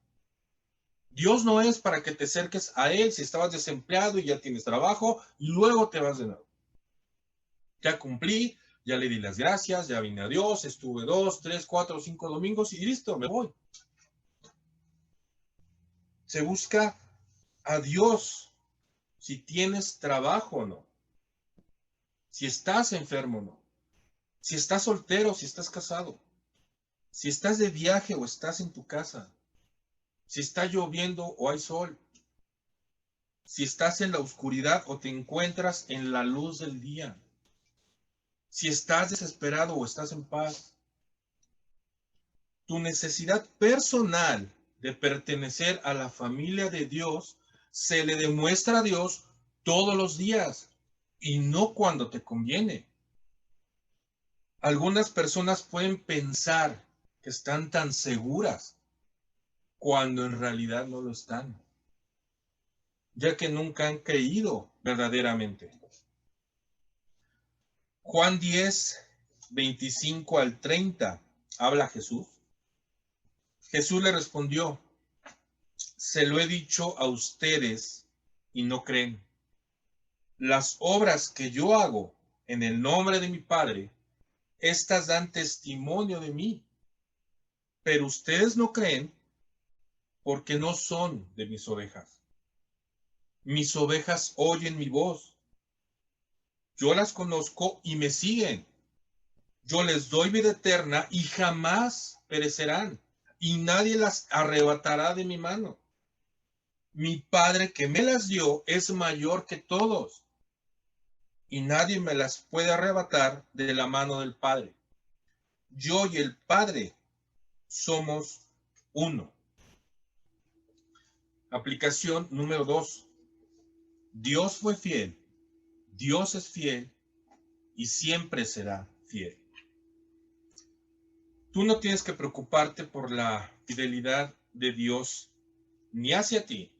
Dios no es para que te acerques a Él si estabas desempleado y ya tienes trabajo y luego te vas de nuevo. Ya cumplí, ya le di las gracias, ya vine a Dios, estuve 2, 3, 4, 5 domingos y listo, me voy. Se busca a Dios si tienes trabajo o no, si estás enfermo o no, si estás soltero o si estás casado, si estás de viaje o estás en tu casa, si está lloviendo o hay sol, si estás en la oscuridad o te encuentras en la luz del día, si estás desesperado o estás en paz. Tu necesidad personal de pertenecer a la familia de Dios se le demuestra a Dios todos los días y no cuando te conviene. Algunas personas pueden pensar que están tan seguras cuando en realidad no lo están, ya que nunca han creído verdaderamente. Juan 10, 25 al 30, habla Jesús. Jesús le respondió, se lo he dicho a ustedes y no creen. Las obras que yo hago en el nombre de mi Padre, estas dan testimonio de mí, pero ustedes no creen porque no son de mis ovejas. Mis ovejas oyen mi voz. Yo las conozco y me siguen. Yo les doy vida eterna y jamás perecerán, y nadie las arrebatará de mi mano. Mi Padre que me las dio es mayor que todos, y nadie me las puede arrebatar de la mano del Padre. Yo y el Padre somos uno. Aplicación número 2. Dios fue fiel, Dios es fiel y siempre será fiel. Tú no tienes que preocuparte por la fidelidad de Dios ni hacia ti,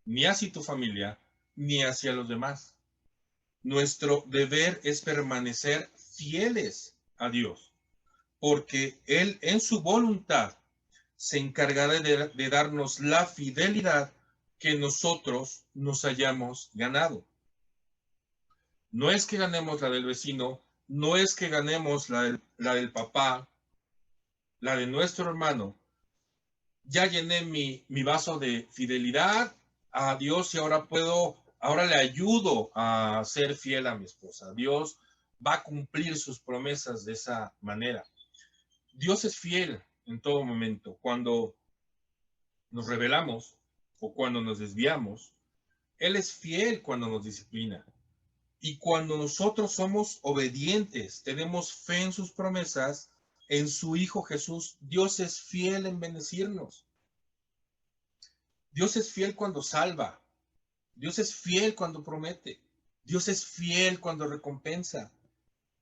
ni hacia tu familia, ni hacia los demás. Nuestro deber es permanecer fieles a Dios, porque Él en su voluntad se encargará de darnos la fidelidad que nosotros nos hayamos ganado. No es que ganemos la del vecino, no es que ganemos la del papá, la de nuestro hermano. Ya llené mi vaso de fidelidad a Dios y ahora le ayudo a ser fiel a mi esposa. Dios va a cumplir sus promesas de esa manera. Dios es fiel en todo momento. Cuando nos rebelamos, o cuando nos desviamos. Él es fiel cuando nos disciplina. Y cuando nosotros somos obedientes, tenemos fe en sus promesas, en su Hijo Jesús, Dios es fiel en bendecirnos. Dios es fiel cuando salva. Dios es fiel cuando promete. Dios es fiel cuando recompensa.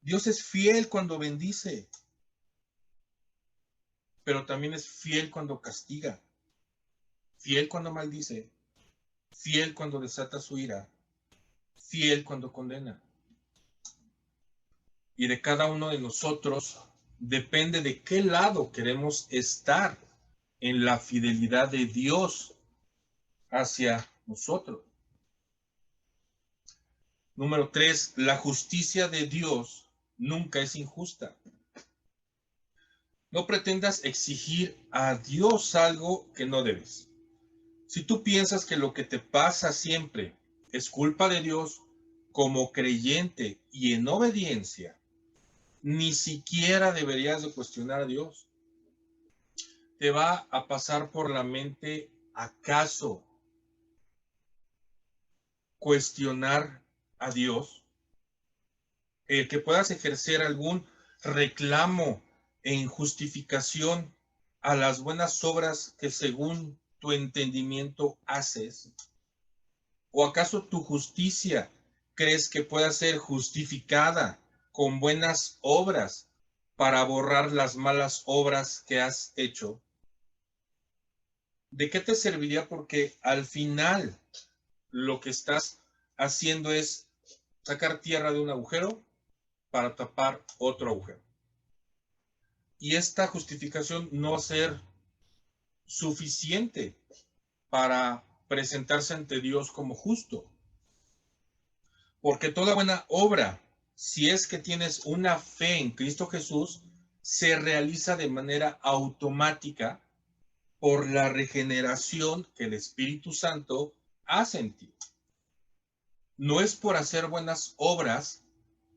Dios es fiel cuando bendice. Pero también es fiel cuando castiga. Fiel cuando maldice. Fiel cuando desata su ira. Fiel cuando condena. Y de cada uno de nosotros depende de qué lado queremos estar en la fidelidad de Dios hacia nosotros. Número 3, la justicia de Dios nunca es injusta. No pretendas exigir a Dios algo que no debes. Si tú piensas que lo que te pasa siempre es culpa de Dios, como creyente y en obediencia, ni siquiera deberías de cuestionar a Dios. Te va a pasar por la mente, ¿acaso cuestionar a Dios? El que puedas ejercer algún reclamo en justificación a las buenas obras que según tu entendimiento haces. ¿O acaso tu justicia crees que pueda ser justificada con buenas obras para borrar las malas obras que has hecho? ¿De qué te serviría? Porque al final lo que estás haciendo es sacar tierra de un agujero para tapar otro agujero. Y esta justificación no va a ser suficiente para presentarse ante Dios como justo. Porque toda buena obra, si es que tienes una fe en Cristo Jesús, se realiza de manera automática por la regeneración que el Espíritu Santo hace en ti. No es por hacer buenas obras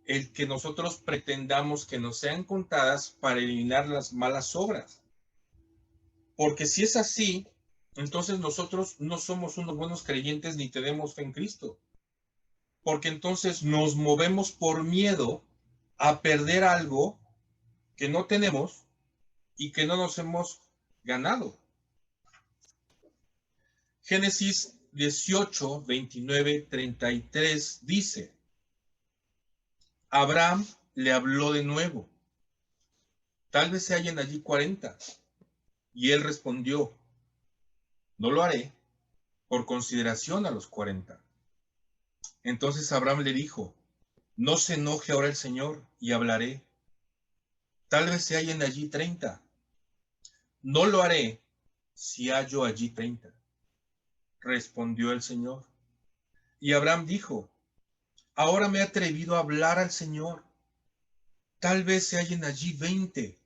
el que nosotros pretendamos que nos sean contadas para eliminar las malas obras. Porque si es así, entonces nosotros no somos unos buenos creyentes ni tenemos fe en Cristo. Porque entonces nos movemos por miedo a perder algo que no tenemos y que no nos hemos ganado. Génesis 18, 29, 33 dice: Abraham le habló de nuevo. Tal vez se hallen allí 40. Y él respondió: No lo haré por consideración a los 40. Entonces Abraham le dijo: No se enoje ahora el Señor, y hablaré. Tal vez se hallen allí 30. No lo haré si hallo allí 30. Respondió el Señor. Y Abraham dijo: Ahora me he atrevido a hablar al Señor. Tal vez se hallen allí 20.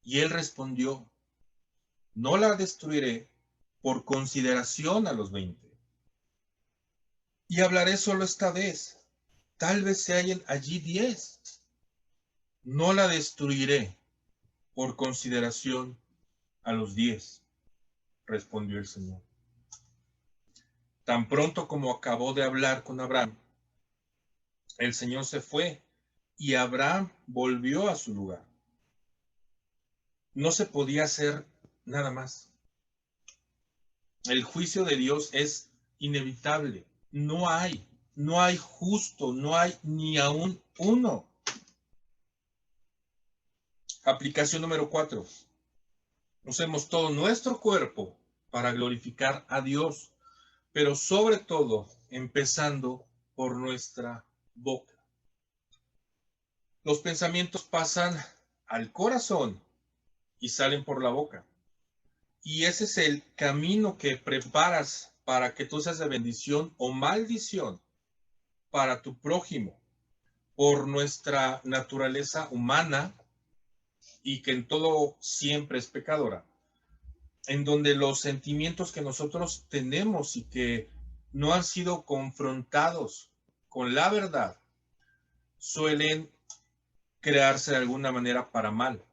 Y él respondió: No la destruiré por consideración a los 20. Y hablaré solo esta vez. Tal vez se hallen allí 10. No la destruiré por consideración a los 10, respondió el Señor. Tan pronto como acabó de hablar con Abraham, el Señor se fue y Abraham volvió a su lugar. No se podía hacer nada más. El juicio de Dios es inevitable. No hay justo, no hay ni aún uno. Aplicación número 4. Usemos todo nuestro cuerpo para glorificar a Dios, pero sobre todo empezando por nuestra boca. Los pensamientos pasan al corazón y salen por la boca. Y ese es el camino que preparas para que tú seas de bendición o maldición para tu prójimo, por nuestra naturaleza humana y que en todo siempre es pecadora, en donde los sentimientos que nosotros tenemos y que no han sido confrontados con la verdad suelen crearse de alguna manera para mal.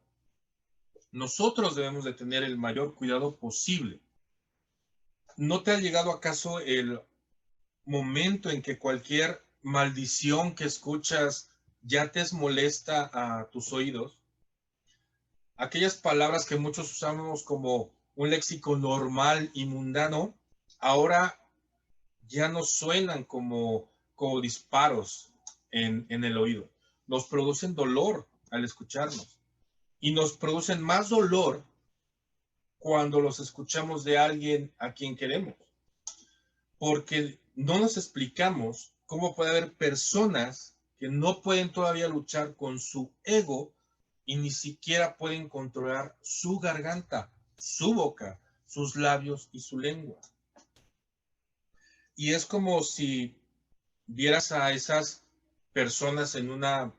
Nosotros debemos de tener el mayor cuidado posible ¿No te ha llegado acaso el momento en que cualquier maldición que escuchas ya te es molesta a tus oídos? Aquellas palabras que muchos usamos como un léxico normal y mundano, ahora ya no suenan como disparos en el oído. Nos producen dolor al escucharnos y nos producen más dolor cuando los escuchamos de alguien a quien queremos, porque no nos explicamos cómo puede haber personas que no pueden todavía luchar con su ego y ni siquiera pueden controlar su garganta, su boca, sus labios y su lengua. Y es como si vieras a esas personas en una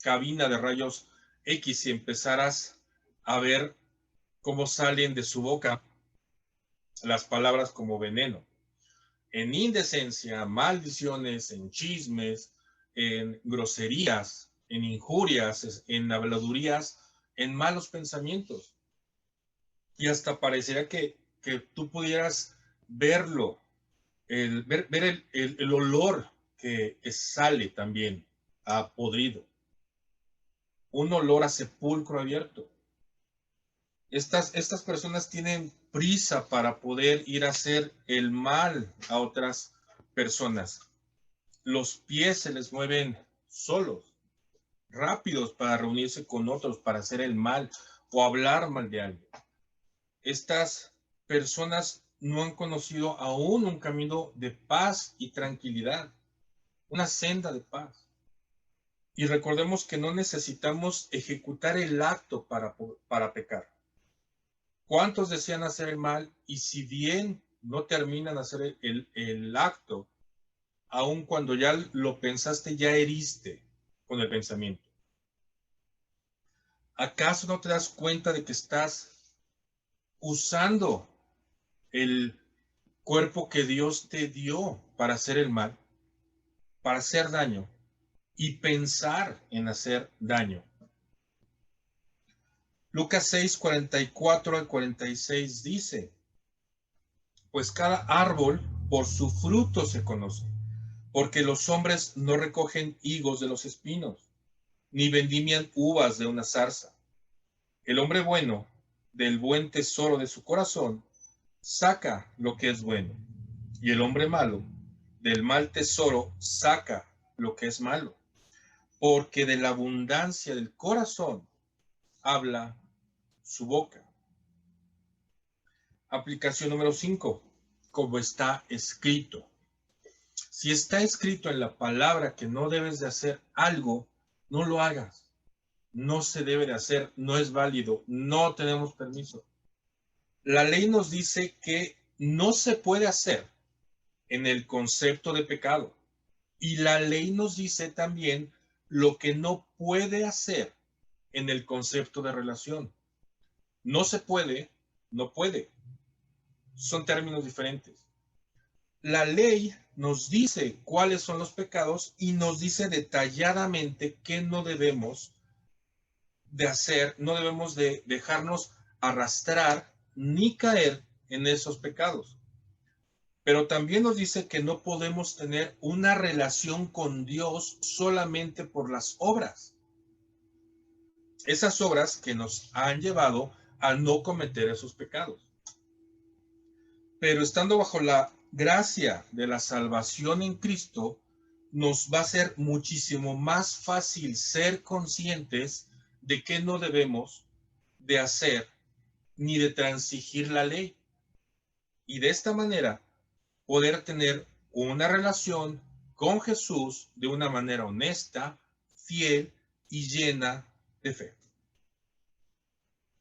cabina de rayos X y empezaras a ver cómo salen de su boca las palabras como veneno. En indecencia, maldiciones, en chismes, en groserías, en injurias, en habladurías, en malos pensamientos. Y hasta pareciera que tú pudieras verlo, ver el olor que sale también a podrido, un olor a sepulcro abierto. Estas personas tienen prisa para poder ir a hacer el mal a otras personas. Los pies se les mueven solos, rápidos para reunirse con otros, para hacer el mal o hablar mal de alguien. Estas personas no han conocido aún un camino de paz y tranquilidad, una senda de paz. Y recordemos que no necesitamos ejecutar el acto para pecar. ¿Cuántos desean hacer el mal y si bien no terminan hacer el acto, aun cuando ya lo pensaste, ya heriste con el pensamiento? ¿Acaso no te das cuenta de que estás usando el cuerpo que Dios te dio para hacer el mal, para hacer daño y pensar en hacer daño? Lucas 6, 44 al 46 dice: pues cada árbol por su fruto se conoce, porque los hombres no recogen higos de los espinos, ni vendimian uvas de una zarza. El hombre bueno, del buen tesoro de su corazón, saca lo que es bueno, y el hombre malo, del mal tesoro, saca lo que es malo, porque de la abundancia del corazón habla su boca. Aplicación número 5. Como está escrito. Si está escrito en la palabra que no debes de hacer algo, no lo hagas. No se debe de hacer, no es válido, no tenemos permiso. La ley nos dice que no se puede hacer en el concepto de pecado. Y la ley nos dice también lo que no puede hacer en el concepto de relación. No se puede, no puede. Son términos diferentes. La ley nos dice cuáles son los pecados y nos dice detalladamente qué no debemos de hacer, no debemos de dejarnos arrastrar ni caer en esos pecados. Pero también nos dice que no podemos tener una relación con Dios solamente por las obras. Esas obras que nos han llevado a no cometer esos pecados. Pero estando bajo la gracia de la salvación en Cristo, nos va a ser muchísimo más fácil ser conscientes de que no debemos de hacer ni de transigir la ley. Y de esta manera poder tener una relación con Jesús de una manera honesta, fiel y llena de fe.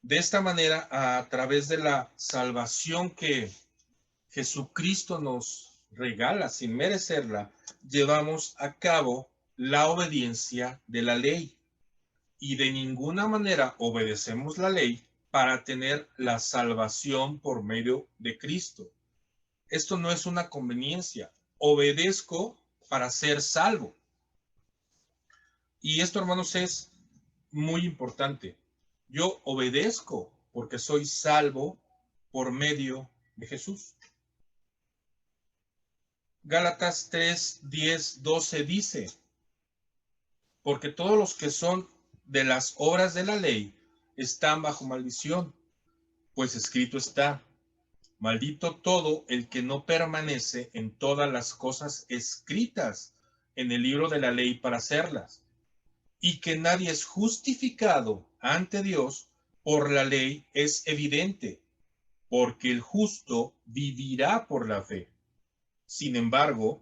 De esta manera, a través de la salvación que Jesucristo nos regala sin merecerla, llevamos a cabo la obediencia de la ley y de ninguna manera obedecemos la ley para tener la salvación por medio de Cristo. Esto no es una conveniencia. Obedezco para ser salvo. Y esto, hermanos, es muy importante. Yo obedezco porque soy salvo por medio de Jesús. Gálatas 3, 10, 12 dice, porque todos los que son de las obras de la ley están bajo maldición, pues escrito está, maldito todo el que no permanece en todas las cosas escritas en el libro de la ley para hacerlas, y que nadie es justificado ante Dios por la ley es evidente, porque el justo vivirá por la fe. Sin embargo,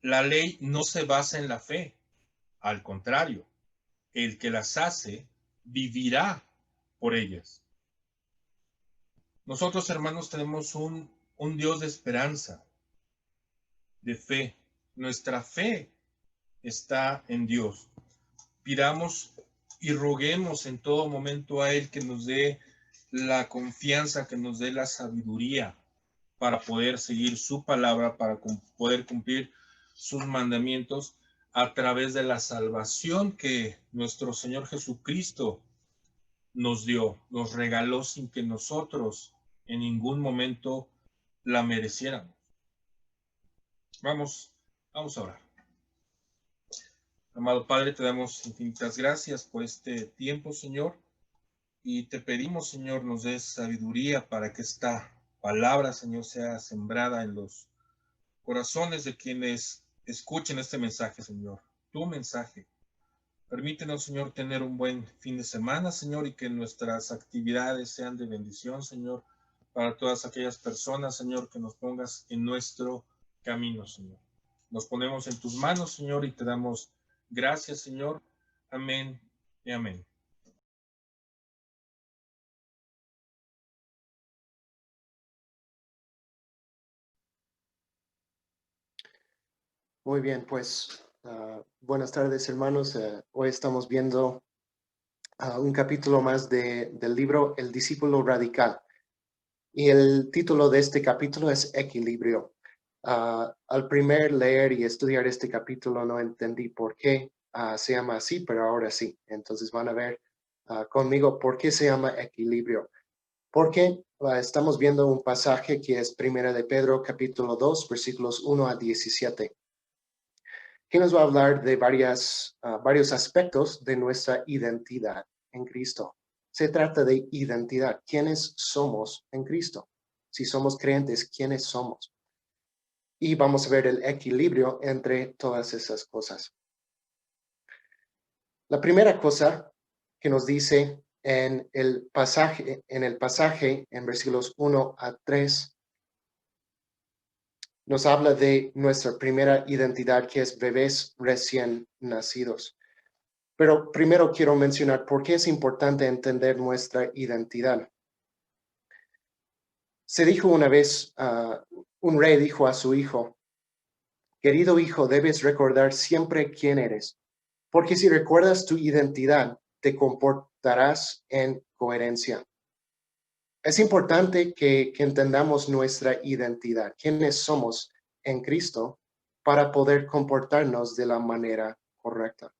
la ley no se basa en la fe, al contrario, el que las hace vivirá por ellas. Nosotros, hermanos, tenemos un Dios de esperanza, de fe. Nuestra fe está en Dios. Pidamos y roguemos en todo momento a Él que nos dé la confianza, que nos dé la sabiduría para poder seguir su palabra, para poder cumplir sus mandamientos a través de la salvación que nuestro Señor Jesucristo nos dio, nos regaló sin que nosotros en ningún momento la mereciéramos. Vamos a orar. Amado Padre, te damos infinitas gracias por este tiempo, Señor, y te pedimos, Señor, nos des sabiduría para que esta palabra, Señor, sea sembrada en los corazones de quienes escuchen este mensaje, Señor, tu mensaje. Permítenos, Señor, tener un buen fin de semana, Señor, y que nuestras actividades sean de bendición, Señor, para todas aquellas personas, Señor, que nos pongas en nuestro camino, Señor. Nos ponemos en tus manos, Señor, y te damos gracias, Señor. Amén y amén. Muy bien, pues buenas tardes, hermanos. Hoy estamos viendo un capítulo más del libro El discípulo radical. Y el título de este capítulo es Equilibrio. Al primer leer y estudiar este capítulo no entendí por qué se llama así, pero ahora sí. Entonces van a ver conmigo por qué se llama Equilibrio. Porque estamos viendo un pasaje que es Primera de Pedro, capítulo 2, versículos 1 a 17. Que nos va a hablar de varios aspectos de nuestra identidad en Cristo. Se trata de identidad, quiénes somos en Cristo. Si somos creyentes, quiénes somos. Y vamos a ver el equilibrio entre todas esas cosas. La primera cosa que nos dice en el pasaje en versículos 1 a 3, nos habla de nuestra primera identidad, que es bebés recién nacidos. Pero primero quiero mencionar por qué es importante entender nuestra identidad. Se dijo una vez, un rey dijo a su hijo, querido hijo, debes recordar siempre quién eres, porque si recuerdas tu identidad, te comportarás en coherencia. Es importante que entendamos nuestra identidad, quiénes somos en Cristo, para poder comportarnos de la manera correcta.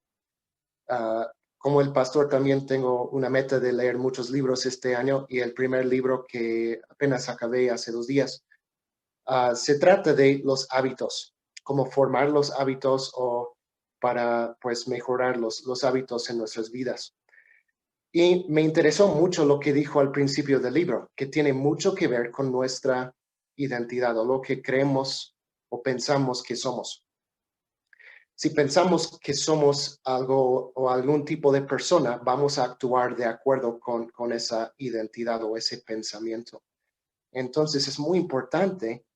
Como el pastor también tengo una meta de leer muchos libros este año y el primer libro que apenas acabé hace 2 días se trata de los hábitos, cómo formar los hábitos o para pues mejorar los hábitos en nuestras vidas. Y me interesó mucho lo que dijo al principio del libro, que tiene mucho que ver con nuestra identidad o lo que creemos o pensamos que somos. Si pensamos que somos algo o algún tipo de persona, vamos a actuar de acuerdo con esa identidad o ese pensamiento. Entonces es muy importante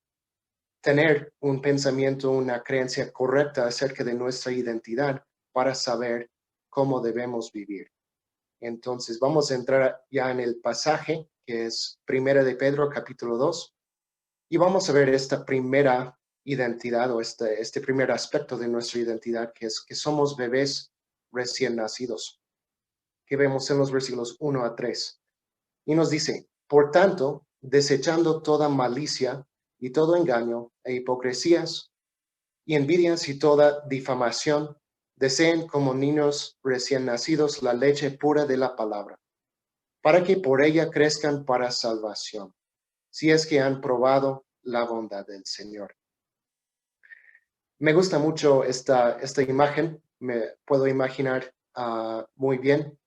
tener un pensamiento, una creencia correcta acerca de nuestra identidad para saber cómo debemos vivir. Entonces vamos a entrar ya en el pasaje que es Primera de Pedro, capítulo 2, y vamos a ver esta primera identidad o este primer aspecto de nuestra identidad, que es que somos bebés recién nacidos, que vemos en los versículos 1 a 3. Y nos dice, por tanto, desechando toda malicia y todo engaño e hipocresías y envidias y toda difamación, deseen como niños recién nacidos la leche pura de la palabra, para que por ella crezcan para salvación, si es que han probado la bondad del Señor. Me gusta mucho esta imagen. Me puedo imaginar muy bien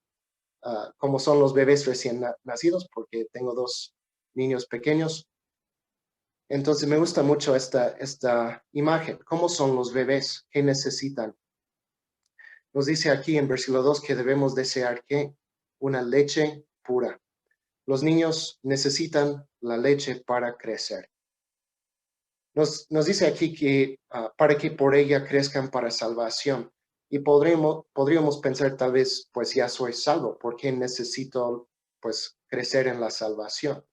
cómo son los bebés recién nacidos, porque tengo 2 niños pequeños. Entonces me gusta mucho esta imagen. ¿Cómo son los bebés? ¿Qué necesitan? Nos dice aquí en versículo 2 que debemos desear que una leche pura. Los niños necesitan la leche para crecer. Nos dice aquí que para que por ella crezcan para salvación. Y podríamos pensar tal vez, pues ya soy salvo, ¿por qué necesito pues crecer en la salvación?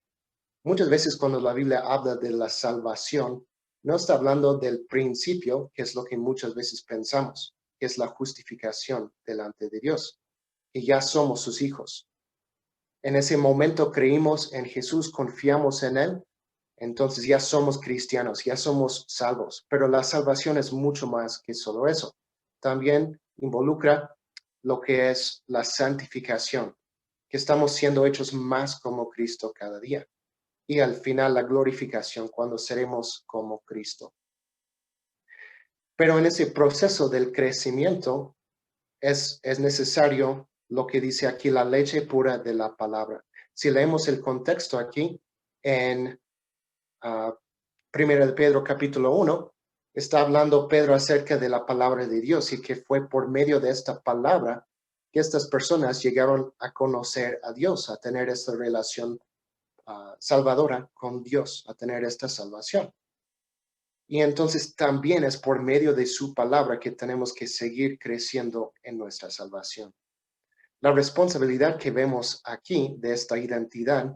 Muchas veces cuando la Biblia habla de la salvación, no está hablando del principio, que es lo que muchas veces pensamos, que es la justificación delante de Dios, que ya somos sus hijos. En ese momento creímos en Jesús, confiamos en Él, entonces ya somos cristianos, ya somos salvos. Pero la salvación es mucho más que solo eso. También involucra lo que es la santificación, que estamos siendo hechos más como Cristo cada día. Y al final la glorificación cuando seremos como Cristo. Pero en ese proceso del crecimiento es necesario lo que dice aquí, la leche pura de la palabra. Si leemos el contexto aquí en 1 de Pedro capítulo 1, está hablando Pedro acerca de la palabra de Dios y que fue por medio de esta palabra que estas personas llegaron a conocer a Dios, a tener esta relación salvadora con Dios, a tener esta salvación. Y entonces también es por medio de su palabra que tenemos que seguir creciendo en nuestra salvación. La responsabilidad que vemos aquí de esta identidad,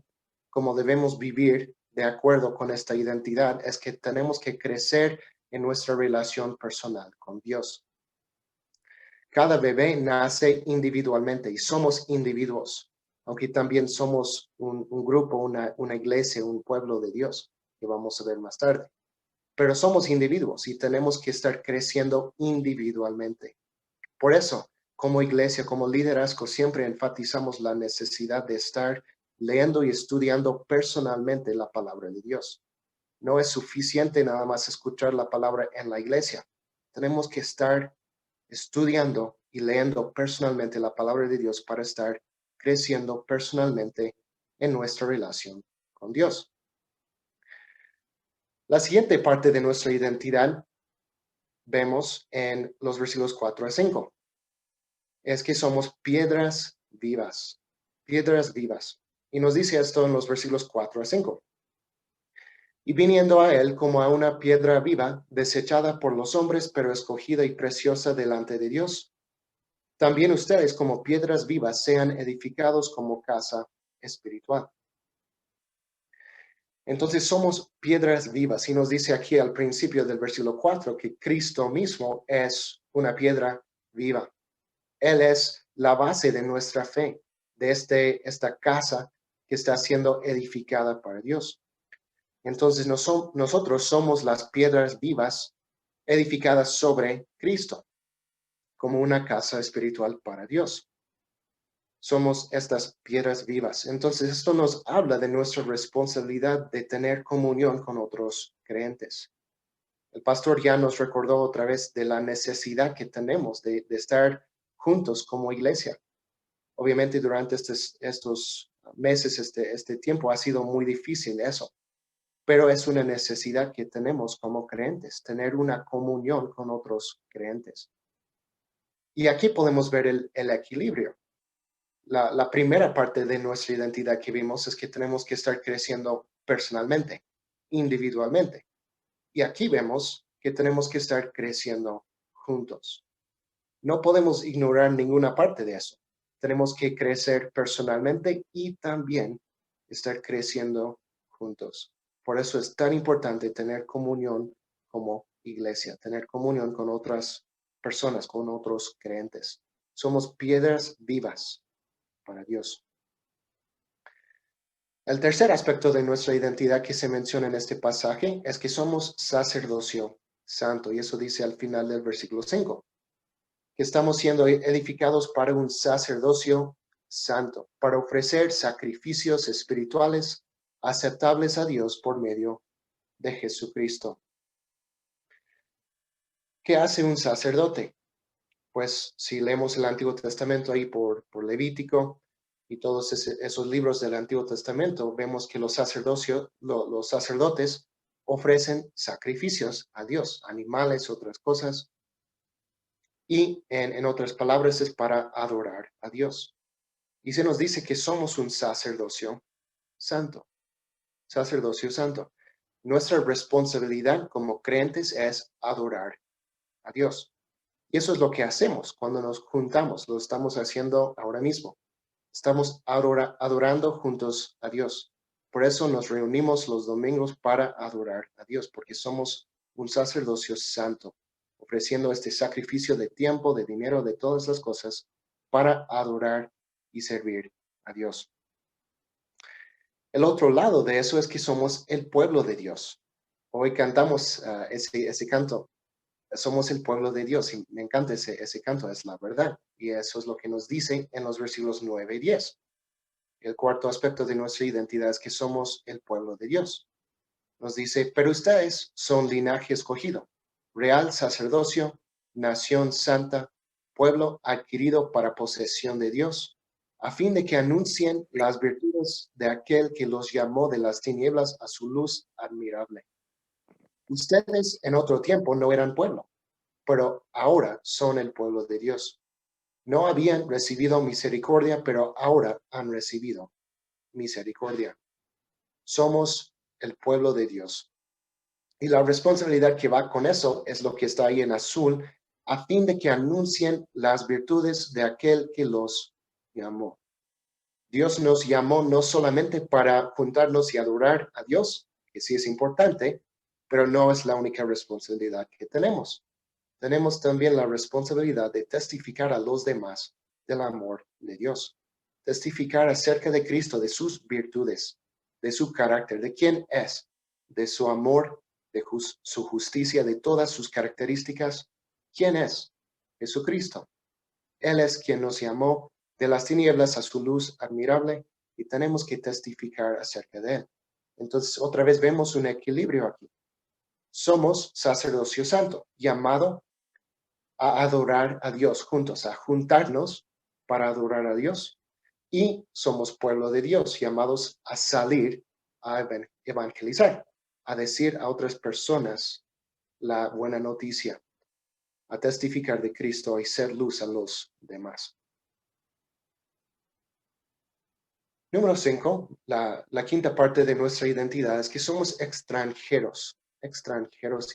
cómo debemos vivir de acuerdo con esta identidad, es que tenemos que crecer en nuestra relación personal con Dios. Cada bebé nace individualmente y somos individuos, aunque también somos un grupo, una iglesia, un pueblo de Dios, que vamos a ver más tarde. Pero somos individuos y tenemos que estar creciendo individualmente. Por eso, como iglesia, como liderazgo, siempre enfatizamos la necesidad de estar leyendo y estudiando personalmente la palabra de Dios. No es suficiente nada más escuchar la palabra en la iglesia. Tenemos que estar estudiando y leyendo personalmente la palabra de Dios para estar creciendo personalmente en nuestra relación con Dios. La siguiente parte de nuestra identidad vemos en los versículos 4 a 5. Es que somos piedras vivas, piedras vivas. Y nos dice esto en los versículos 4 a 5. Y viniendo a él como a una piedra viva, desechada por los hombres, pero escogida y preciosa delante de Dios, también ustedes como piedras vivas sean edificados como casa espiritual. Entonces somos piedras vivas y nos dice aquí al principio del versículo 4 que Cristo mismo es una piedra viva. Él es la base de nuestra fe, de esta casa que está siendo edificada para Dios. Entonces nosotros somos las piedras vivas edificadas sobre Cristo, como una casa espiritual para Dios. Somos estas piedras vivas. Entonces esto nos habla de nuestra responsabilidad de tener comunión con otros creyentes. El pastor ya nos recordó otra vez de la necesidad que tenemos de estar juntos como iglesia. Obviamente durante estos meses, este tiempo ha sido muy difícil eso, pero es una necesidad que tenemos como creyentes, tener una comunión con otros creyentes. Y aquí podemos ver el equilibrio. La primera parte de nuestra identidad que vimos es que tenemos que estar creciendo personalmente, individualmente. Y aquí vemos que tenemos que estar creciendo juntos. No podemos ignorar ninguna parte de eso. Tenemos que crecer personalmente y también estar creciendo juntos. Por eso es tan importante tener comunión como iglesia, tener comunión con otras personas, con otros creyentes. Somos piedras vivas para Dios. El tercer aspecto de nuestra identidad que se menciona en este pasaje es que somos sacerdocio santo, y eso dice al final del versículo 5, que estamos siendo edificados para un sacerdocio santo, para ofrecer sacrificios espirituales aceptables a Dios por medio de Jesucristo. ¿Qué hace un sacerdote? Pues si leemos el Antiguo Testamento ahí por Levítico y todos esos libros del Antiguo Testamento, vemos que los sacerdotes ofrecen sacrificios a Dios, animales, otras cosas, y en otras palabras es para adorar a Dios. Y se nos dice que somos un sacerdocio santo, sacerdocio santo. Nuestra responsabilidad como creyentes es adorar a Dios. Y eso es lo que hacemos cuando nos juntamos, lo estamos haciendo ahora mismo. Estamos adorando juntos a Dios. Por eso nos reunimos los domingos para adorar a Dios, porque somos un sacerdocio santo, ofreciendo este sacrificio de tiempo, de dinero, de todas las cosas, para adorar y servir a Dios. El otro lado de eso es que somos el pueblo de Dios. Hoy cantamos ese canto. Somos el pueblo de Dios y me encanta ese canto, es la verdad. Y eso es lo que nos dice en los versículos 9 y 10. El cuarto aspecto de nuestra identidad es que somos el pueblo de Dios. Nos dice, pero ustedes son linaje escogido, real sacerdocio, nación santa, pueblo adquirido para posesión de Dios, a fin de que anuncien las virtudes de aquel que los llamó de las tinieblas a su luz admirable. Ustedes en otro tiempo no eran pueblo, pero ahora son el pueblo de Dios. No habían recibido misericordia, pero ahora han recibido misericordia. Somos el pueblo de Dios. Y la responsabilidad que va con eso es lo que está ahí en azul, a fin de que anuncien las virtudes de aquel que los llamó. Dios nos llamó no solamente para juntarnos y adorar a Dios, que sí es importante, pero no es la única responsabilidad que tenemos. Tenemos también la responsabilidad de testificar a los demás del amor de Dios. Testificar acerca de Cristo, de sus virtudes, de su carácter, de quién es, de su amor, de su justicia, de todas sus características. ¿Quién es? Jesucristo. Él es quien nos llamó de las tinieblas a su luz admirable y tenemos que testificar acerca de él. Entonces, otra vez vemos un equilibrio aquí. Somos sacerdocio santo, llamado a adorar a Dios juntos, a juntarnos para adorar a Dios. Y somos pueblo de Dios, llamados a salir a evangelizar, a decir a otras personas la buena noticia, a testificar de Cristo y ser luz a los demás. Número 5, la quinta parte de nuestra identidad es que somos extranjeros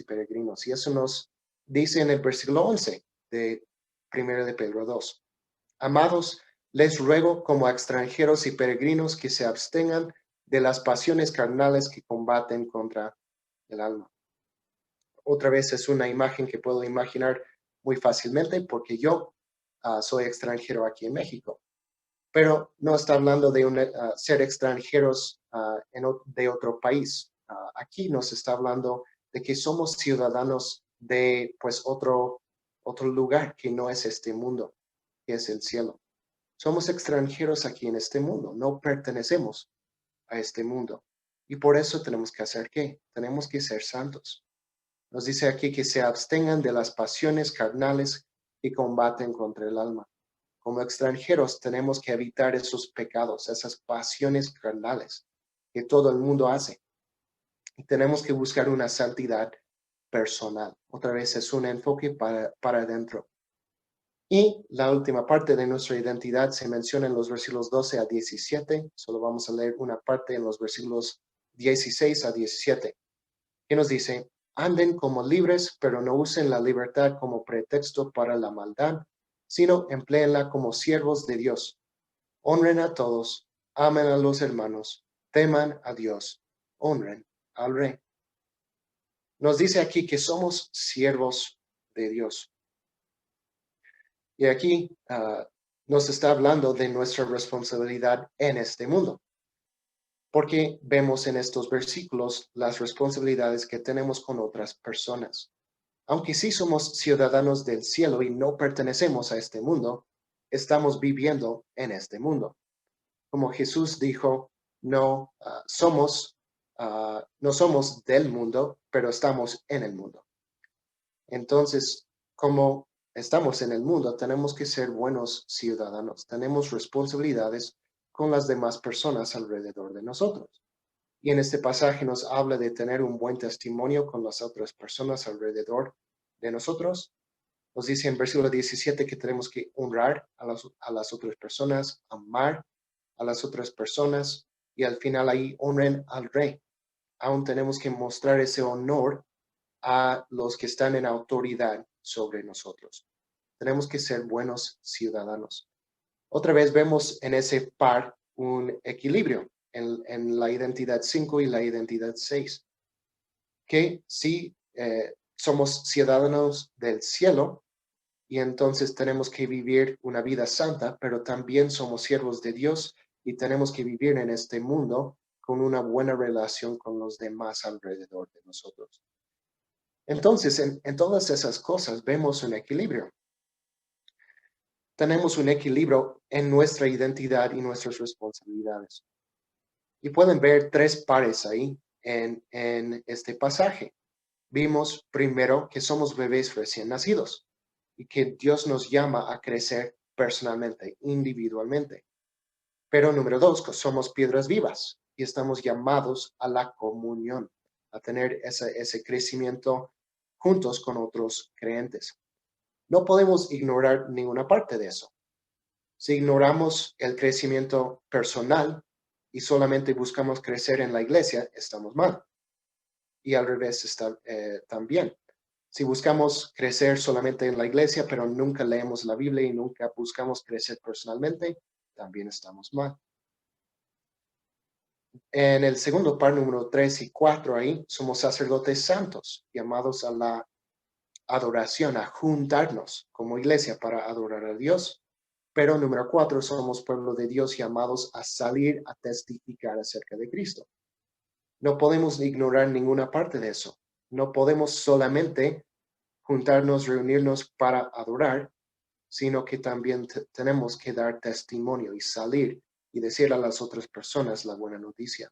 y peregrinos. Y eso nos dice en el versículo 11 de 1 de Pedro 2. Amados, les ruego como extranjeros y peregrinos que se abstengan de las pasiones carnales que combaten contra el alma. Otra vez es una imagen que puedo imaginar muy fácilmente porque yo soy extranjero aquí en México. Pero no está hablando de ser extranjeros de otro país. Aquí nos está hablando de que somos ciudadanos de pues otro lugar que no es este mundo, que es el cielo. Somos extranjeros aquí en este mundo, no pertenecemos a este mundo. Y por eso tenemos que hacer ¿qué? Tenemos que ser santos. Nos dice aquí que se abstengan de las pasiones carnales que combaten contra el alma. Como extranjeros tenemos que evitar esos pecados, esas pasiones carnales que todo el mundo hace. Y tenemos que buscar una santidad personal. Otra vez es un enfoque para adentro. Y la última parte de nuestra identidad se menciona en los versículos 12 a 17. Solo vamos a leer una parte en los versículos 16 a 17, que nos dice, anden como libres, pero no usen la libertad como pretexto para la maldad, sino empléenla como siervos de Dios. Honren a todos, amen a los hermanos, teman a Dios, honren al Rey. Nos dice aquí que somos siervos de Dios. Y aquí nos está hablando de nuestra responsabilidad en este mundo. Porque vemos en estos versículos las responsabilidades que tenemos con otras personas. Aunque sí somos ciudadanos del cielo y no pertenecemos a este mundo, estamos viviendo en este mundo. Como Jesús dijo, no somos del mundo, pero estamos en el mundo. Entonces, como estamos en el mundo, tenemos que ser buenos ciudadanos. Tenemos responsabilidades con las demás personas alrededor de nosotros. Y en este pasaje nos habla de tener un buen testimonio con las otras personas alrededor de nosotros. Nos dice en versículo 17 que tenemos que honrar a las otras personas, amar a las otras personas y al final ahí honren al rey. Aún tenemos que mostrar ese honor a los que están en autoridad sobre nosotros. Tenemos que ser buenos ciudadanos. Otra vez vemos en ese par un equilibrio en la identidad 5 y la identidad 6, que sí somos ciudadanos del cielo y entonces tenemos que vivir una vida santa, pero también somos siervos de Dios y tenemos que vivir en este mundo con una buena relación con los demás alrededor de nosotros. Entonces, en todas esas cosas vemos un equilibrio. Tenemos un equilibrio en nuestra identidad y nuestras responsabilidades. Y pueden ver tres pares ahí en este pasaje. Vimos primero que somos bebés recién nacidos y que Dios nos llama a crecer personalmente, individualmente. Pero número dos, que somos piedras vivas y estamos llamados a la comunión, a tener ese crecimiento juntos con otros creyentes. No podemos ignorar ninguna parte de eso. Si ignoramos el crecimiento personal y solamente buscamos crecer en la iglesia, estamos mal. Y al revés está también. Si buscamos crecer solamente en la iglesia, pero nunca leemos la Biblia y nunca buscamos crecer personalmente, también estamos mal. En el segundo par, número 3 y 4, ahí somos sacerdotes santos, llamados a la adoración, a juntarnos como iglesia para adorar a Dios. Pero número 4, somos pueblo de Dios llamados a salir a testificar acerca de Cristo. No podemos ignorar ninguna parte de eso. No podemos solamente juntarnos, reunirnos para adorar, sino que también tenemos que dar testimonio y salir y decir a las otras personas la buena noticia.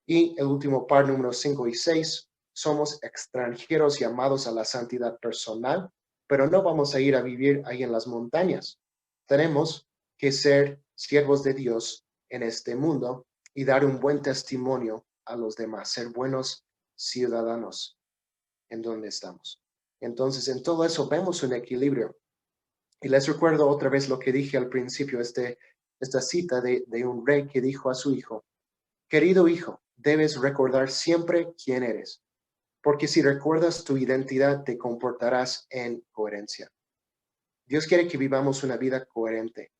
Y el último par, número 5 y 6, somos extranjeros llamados a la santidad personal, pero no vamos a ir a vivir ahí en las montañas. Tenemos que ser siervos de Dios en este mundo y dar un buen testimonio a los demás, ser buenos ciudadanos en donde estamos. Entonces, en todo eso vemos un equilibrio. Y les recuerdo otra vez lo que dije al principio, esta cita de un rey que dijo a su hijo: querido hijo, debes recordar siempre quién eres, porque si recuerdas tu identidad te comportarás en coherencia. Dios quiere que vivamos una vida coherente,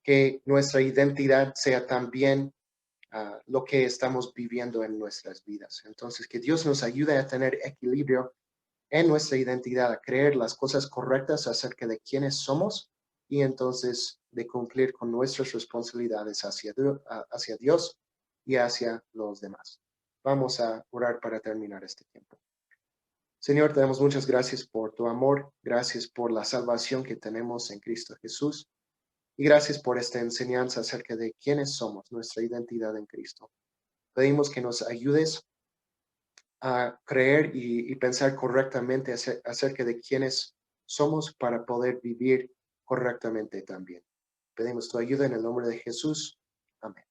que nuestra identidad sea también lo que estamos viviendo en nuestras vidas. Entonces, que Dios nos ayude a tener equilibrio en nuestra identidad, a creer las cosas correctas acerca de quiénes somos y entonces de cumplir con nuestras responsabilidades hacia Dios y hacia los demás. Vamos a orar para terminar este tiempo. Señor, te damos muchas gracias por tu amor, gracias por la salvación que tenemos en Cristo Jesús y gracias por esta enseñanza acerca de quiénes somos, nuestra identidad en Cristo. Pedimos que nos ayudes a creer y pensar correctamente acerca de quiénes somos para poder vivir correctamente también. Pedimos tu ayuda en el nombre de Jesús. Amén.